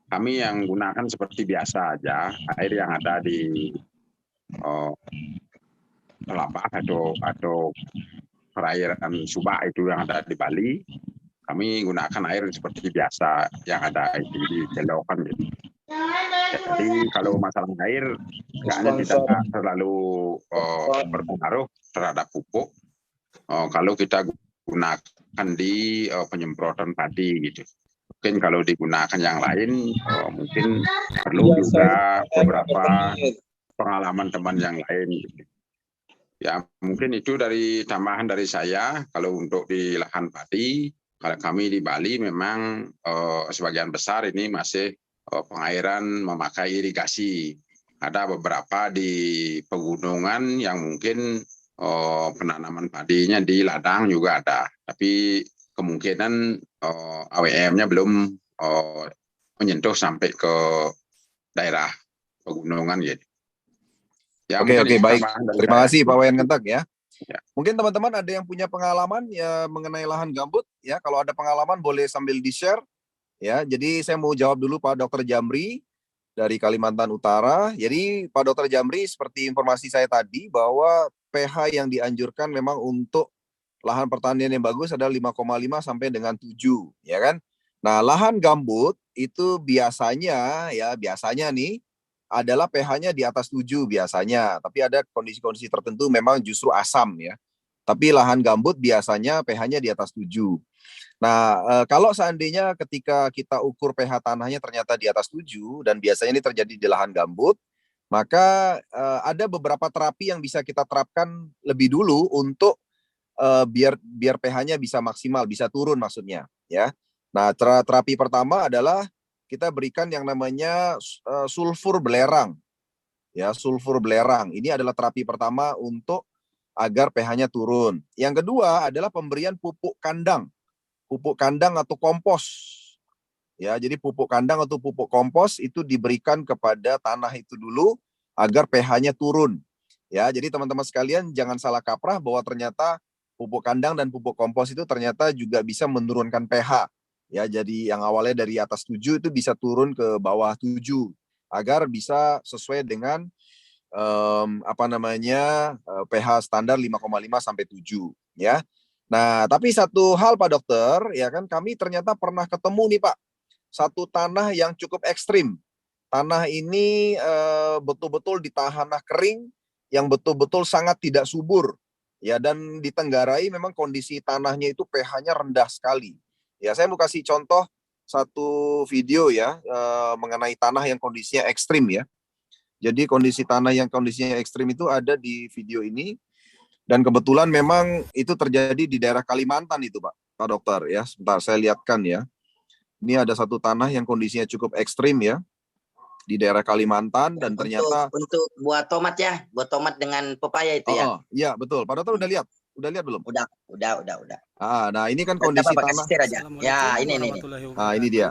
kami yang gunakan seperti biasa aja, air yang ada di Telapak atau perairan Subak itu yang ada di Bali, kami gunakan air seperti biasa yang ada di selokan gitu. Jadi kalau masalah air kayaknya tidak terlalu berpengaruh terhadap pupuk kalau kita gunakan di penyemprotan padi gitu. Mungkin kalau digunakan yang lain mungkin perlu juga beberapa pengalaman teman yang lain gitu. Ya mungkin itu dari tambahan dari saya. Kalau untuk di lahan padi, kalau kami di Bali memang sebagian besar ini masih pengairan memakai irigasi. Ada beberapa di pegunungan yang mungkin penanaman padinya di ladang juga ada. Tapi kemungkinan AWM-nya belum menyentuh sampai ke daerah pegunungan gitu. Ya, Oke, baik. Terima kasih Pak saya. Wayan Ngentak ya. Ya. Mungkin teman-teman ada yang punya pengalaman ya mengenai lahan gambut ya. Kalau ada pengalaman boleh sambil di-share ya. Jadi saya mau jawab dulu Pak Dr. Jamri dari Kalimantan Utara. Jadi Pak Dr. Jamri, seperti informasi saya tadi bahwa pH yang dianjurkan memang untuk lahan pertanian yang bagus adalah 5,5 sampai dengan 7 ya kan. Nah, lahan gambut itu biasanya nih adalah pH-nya di atas 7 biasanya, tapi ada kondisi-kondisi tertentu memang justru asam ya. Tapi lahan gambut biasanya pH-nya di atas 7. Nah, kalau seandainya ketika kita ukur pH tanahnya ternyata di atas 7 dan biasanya ini terjadi di lahan gambut, maka ada beberapa terapi yang bisa kita terapkan lebih dulu untuk biar pH-nya bisa maksimal, bisa turun maksudnya ya. Nah, terapi pertama adalah kita berikan yang namanya sulfur belerang. Ya, sulfur belerang. Ini adalah terapi pertama untuk agar pH-nya turun. Yang kedua adalah pemberian pupuk kandang. Pupuk kandang atau kompos. Ya, jadi pupuk kandang atau pupuk kompos itu diberikan kepada tanah itu dulu agar pH-nya turun. Ya, jadi teman-teman sekalian jangan salah kaprah bahwa ternyata pupuk kandang dan pupuk kompos itu ternyata juga bisa menurunkan pH. Ya, jadi yang awalnya dari atas 7 itu bisa turun ke bawah 7 agar bisa sesuai dengan pH standar 5,5 sampai 7 ya. Nah, tapi satu hal Pak Dokter, ya kan kami ternyata pernah ketemu nih Pak, satu tanah yang cukup ekstrim. Tanah ini betul-betul di tanah kering yang betul-betul sangat tidak subur. Ya, dan di Tenggarai memang kondisi tanahnya itu pH-nya rendah sekali. Ya, saya mau kasih contoh satu video ya mengenai tanah yang kondisinya ekstrim ya. Jadi kondisi tanah yang kondisinya ekstrim itu ada di video ini. Dan kebetulan memang itu terjadi di daerah Kalimantan itu Pak Dokter ya. Sebentar saya lihatkan ya. Ini ada satu tanah yang kondisinya cukup ekstrim ya. Di daerah Kalimantan dan ternyata untuk buat tomat ya, buat tomat dengan pepaya itu ya. Oh, iya betul. Pak Dokter udah lihat? Udah lihat belum? Udah. Nah ini kan kondisi tanah. Aja. Ya, ini. Nah, ini dia.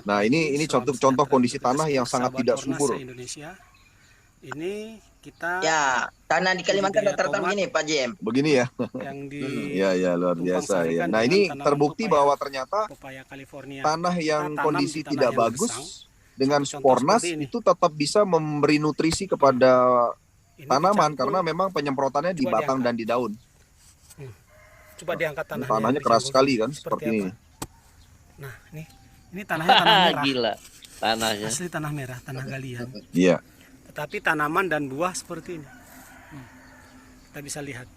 Nah, ini contoh kondisi tanah yang sangat tidak subur. Indonesia. Ini kita tanah di Kalimantan rata-rata begini Pak JM. Begini ya. Yang di ya luar biasa ya. Nah, ini terbukti bahwa ternyata tanah yang kondisi tidak bagus dengan spornas itu tetap bisa memberi nutrisi kepada tanaman karena memang penyemprotannya di batang dan di daun. Coba diangkat tanahnya. Tanahnya keras sekali kan seperti ini. Nah, ini tanahnya tanah merah. Gila, tanahnya. Asli tanah merah, tanah galian. Iya. Tetapi tanaman dan buah seperti ini. Kita bisa lihat.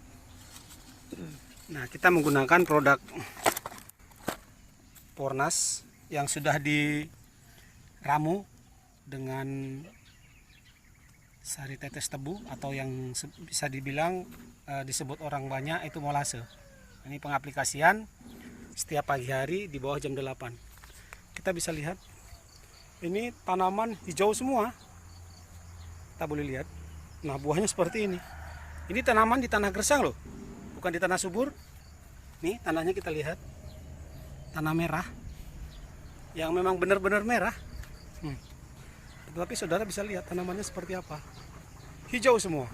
Nah, kita menggunakan produk Pornas yang sudah diramu dengan sari tetes tebu atau yang bisa dibilang disebut orang banyak itu molase. Ini pengaplikasian setiap pagi hari di bawah jam 8. Kita bisa lihat Ini tanaman hijau semua. Kita boleh lihat. Nah, buahnya seperti ini. Ini tanaman di tanah gersang loh, bukan di tanah subur. Nih tanahnya kita lihat, tanah merah, yang memang benar-benar merah. Tetapi saudara bisa lihat tanamannya seperti apa. Hijau semua.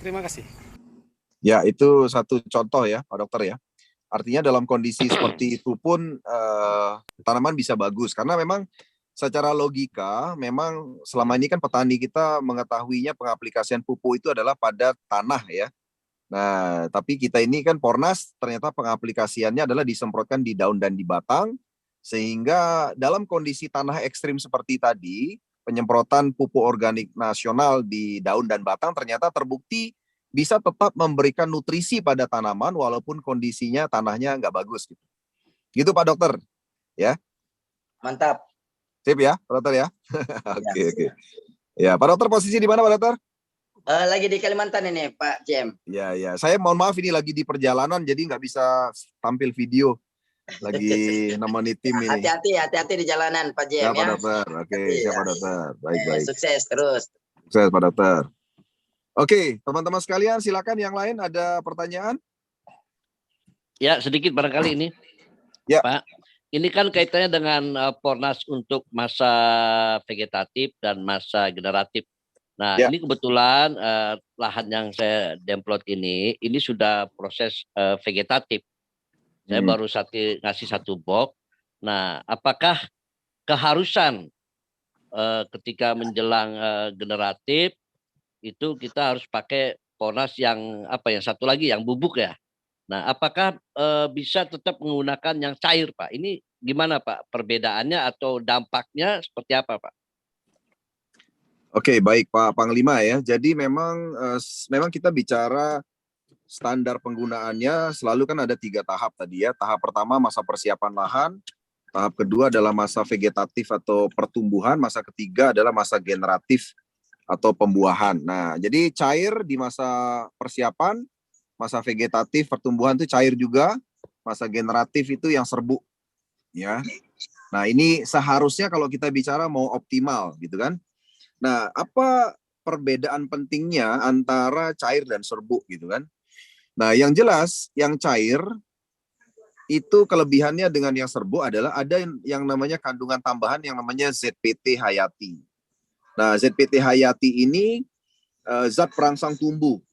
Terima kasih. Ya, itu satu contoh ya, Pak Dokter ya. Artinya dalam kondisi seperti itu pun tanaman bisa bagus. Karena memang secara logika, memang selama ini kan petani kita mengetahuinya pengaplikasian pupuk itu adalah pada tanah ya. Nah, tapi kita ini kan Pornas ternyata pengaplikasiannya adalah disemprotkan di daun dan di batang. Sehingga dalam kondisi tanah ekstrim seperti tadi, penyemprotan pupuk organik nasional di daun dan batang ternyata terbukti bisa tetap memberikan nutrisi pada tanaman walaupun kondisinya tanahnya nggak bagus gitu. Gitu Pak Dokter, ya. Mantap. Sip ya, Pak Dokter ya. Oke. Ya, Pak Dokter posisi di mana Pak Dokter? Lagi di Kalimantan ini Pak Jem. Ya. Saya mohon maaf ini lagi di perjalanan jadi nggak bisa tampil video. Lagi nemeni tim ini. Hati-hati di jalanan Pak Jem ya. Pak Dokter. Oke, siap Pak Dokter. Baik. Sukses terus. Sukses Pak Dokter. Oke, teman-teman sekalian silakan yang lain ada pertanyaan? Ya, sedikit barangkali ini. Ya. Pak, ini kan kaitannya dengan Pornas untuk masa vegetatif dan masa generatif. Nah, Ya. ini kebetulan lahan yang saya demplot ini sudah proses vegetatif. Saya baru ngasih satu box. Nah, apakah keharusan ketika menjelang generatif itu kita harus pakai Pornas yang satu lagi yang bubuk ya. Nah, apakah bisa tetap menggunakan yang cair, Pak? Ini gimana, Pak? Perbedaannya atau dampaknya seperti apa, Pak? Oke, baik Pak Panglima ya. Jadi memang kita bicara standar penggunaannya selalu kan ada 3 tahap tadi ya. Tahap pertama masa persiapan lahan, tahap kedua adalah masa vegetatif atau pertumbuhan, masa ketiga adalah masa generatif atau pembuahan. Nah, jadi cair di masa persiapan, masa vegetatif, pertumbuhan itu cair juga, masa generatif itu yang serbuk. Ya. Nah, ini seharusnya kalau kita bicara mau optimal gitu kan. Nah, apa perbedaan pentingnya antara cair dan serbuk gitu kan? Nah, yang jelas yang cair itu kelebihannya dengan yang serbuk adalah ada yang namanya kandungan tambahan yang namanya ZPT hayati. Nah, ZPT hayati ini zat perangsang tumbuh.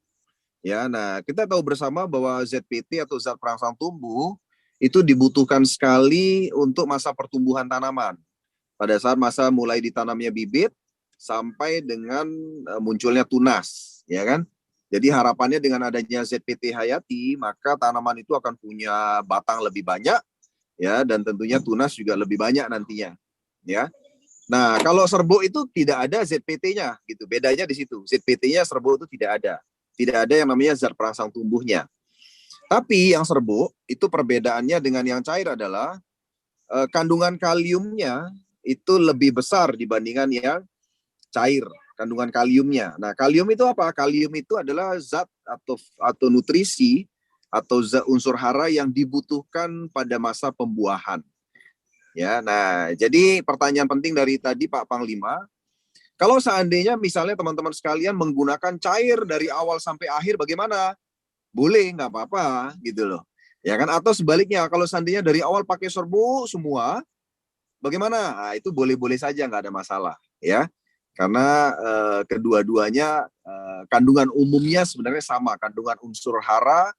Ya, nah kita tahu bersama bahwa ZPT atau zat perangsang tumbuh itu dibutuhkan sekali untuk masa pertumbuhan tanaman. Pada saat masa mulai ditanamnya bibit sampai dengan munculnya tunas, ya kan? Jadi harapannya dengan adanya ZPT hayati, maka tanaman itu akan punya batang lebih banyak, ya, dan tentunya tunas juga lebih banyak nantinya, ya. Nah, kalau serbuk itu tidak ada ZPT-nya, gitu. Bedanya di situ. ZPT-nya serbuk itu tidak ada. Tidak ada yang namanya zat perangsang tumbuhnya. Tapi yang serbuk itu perbedaannya dengan yang cair adalah kandungan kaliumnya itu lebih besar dibandingkan yang cair. Kandungan kaliumnya. Nah, kalium itu apa? Kalium itu adalah zat atau nutrisi atau zat unsur hara yang dibutuhkan pada masa pembuahan. Ya, nah, jadi pertanyaan penting dari tadi Pak Panglima, kalau seandainya misalnya teman-teman sekalian menggunakan cair dari awal sampai akhir, bagaimana? Boleh, nggak apa-apa, gitu loh. Ya kan? Atau sebaliknya, kalau seandainya dari awal pakai serbuk semua, bagaimana? Nah, itu boleh-boleh saja, nggak ada masalah, ya. Karena kedua-duanya kandungan umumnya sebenarnya sama, kandungan unsur hara,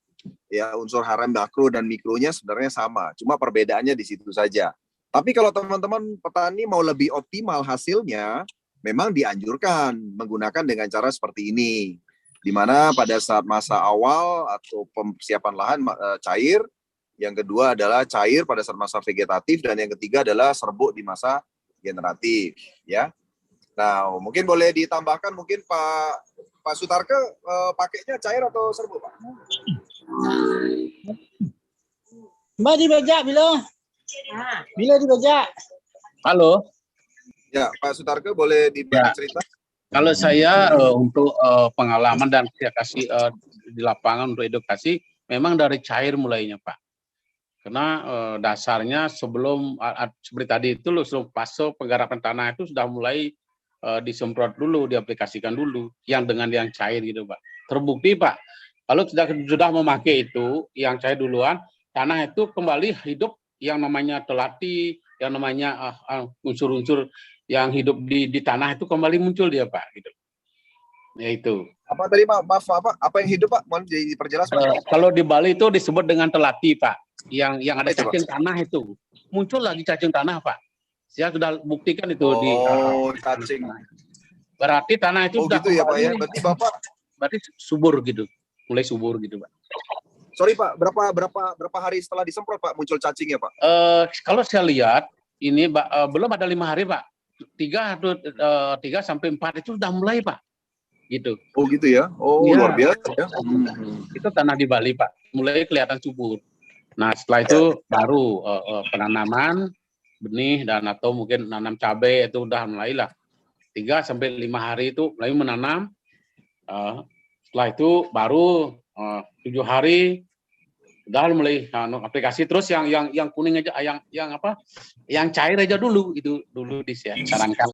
ya unsur hara makro dan mikronya sebenarnya sama, cuma perbedaannya di situ saja. Tapi kalau teman-teman petani mau lebih optimal hasilnya, memang dianjurkan menggunakan dengan cara seperti ini. Di mana pada saat masa awal atau persiapan lahan cair, yang kedua adalah cair pada saat masa vegetatif, dan yang ketiga adalah serbuk di masa generatif. Ya. Nah, mungkin boleh ditambahkan mungkin Pak Sutarke pakainya cair atau serbuk, Pak? Mbak dibaca bila dibaca. Halo. Ya, Pak Sutarke boleh dibantu cerita? Kalau saya untuk pengalaman dan saya kasih di lapangan untuk edukasi, memang dari cair mulainya Pak. Karena dasarnya sebelum seperti tadi itu loh, sebelum fase penggarapan tanah itu sudah mulai disemprot dulu, diaplikasikan dulu, yang dengan yang cair gitu Pak. Terbukti Pak, kalau sudah memakai itu yang cair duluan, tanah itu kembali hidup yang namanya telati, yang namanya unsur-unsur yang hidup di tanah itu kembali muncul dia Pak. Gitu. Ya itu. Apa tadi Pak? Maaf apa yang hidup Pak? Mohon diperjelas Pak. Kalau di Bali itu disebut dengan telati Pak, yang ada cacing tanah itu muncul lagi cacing tanah Pak. Saya sudah buktikan itu di. Oh, cacing. Berarti tanah itu sudah gitu ya Pak ya. Berarti Bapak subur gitu, mulai subur gitu Pak. Sorry Pak, berapa hari setelah disemprot Pak muncul cacingnya Pak? Kalau saya lihat ini belum ada 5 hari Pak, 3 sampai 4 itu sudah mulai Pak. Gitu. Oh gitu ya? Oh ya. Luar biasa ya. Itu tanah di Bali Pak, mulai kelihatan subur. Nah setelah itu baru penanaman benih dan atau mungkin nanam cabai itu udah mulailah 3 sampai 5 hari itu mulai menanam. Setelah itu baru 7 hari udah mulai aplikasi, terus yang kuning aja, yang cair aja dulu itu dulu disarankan.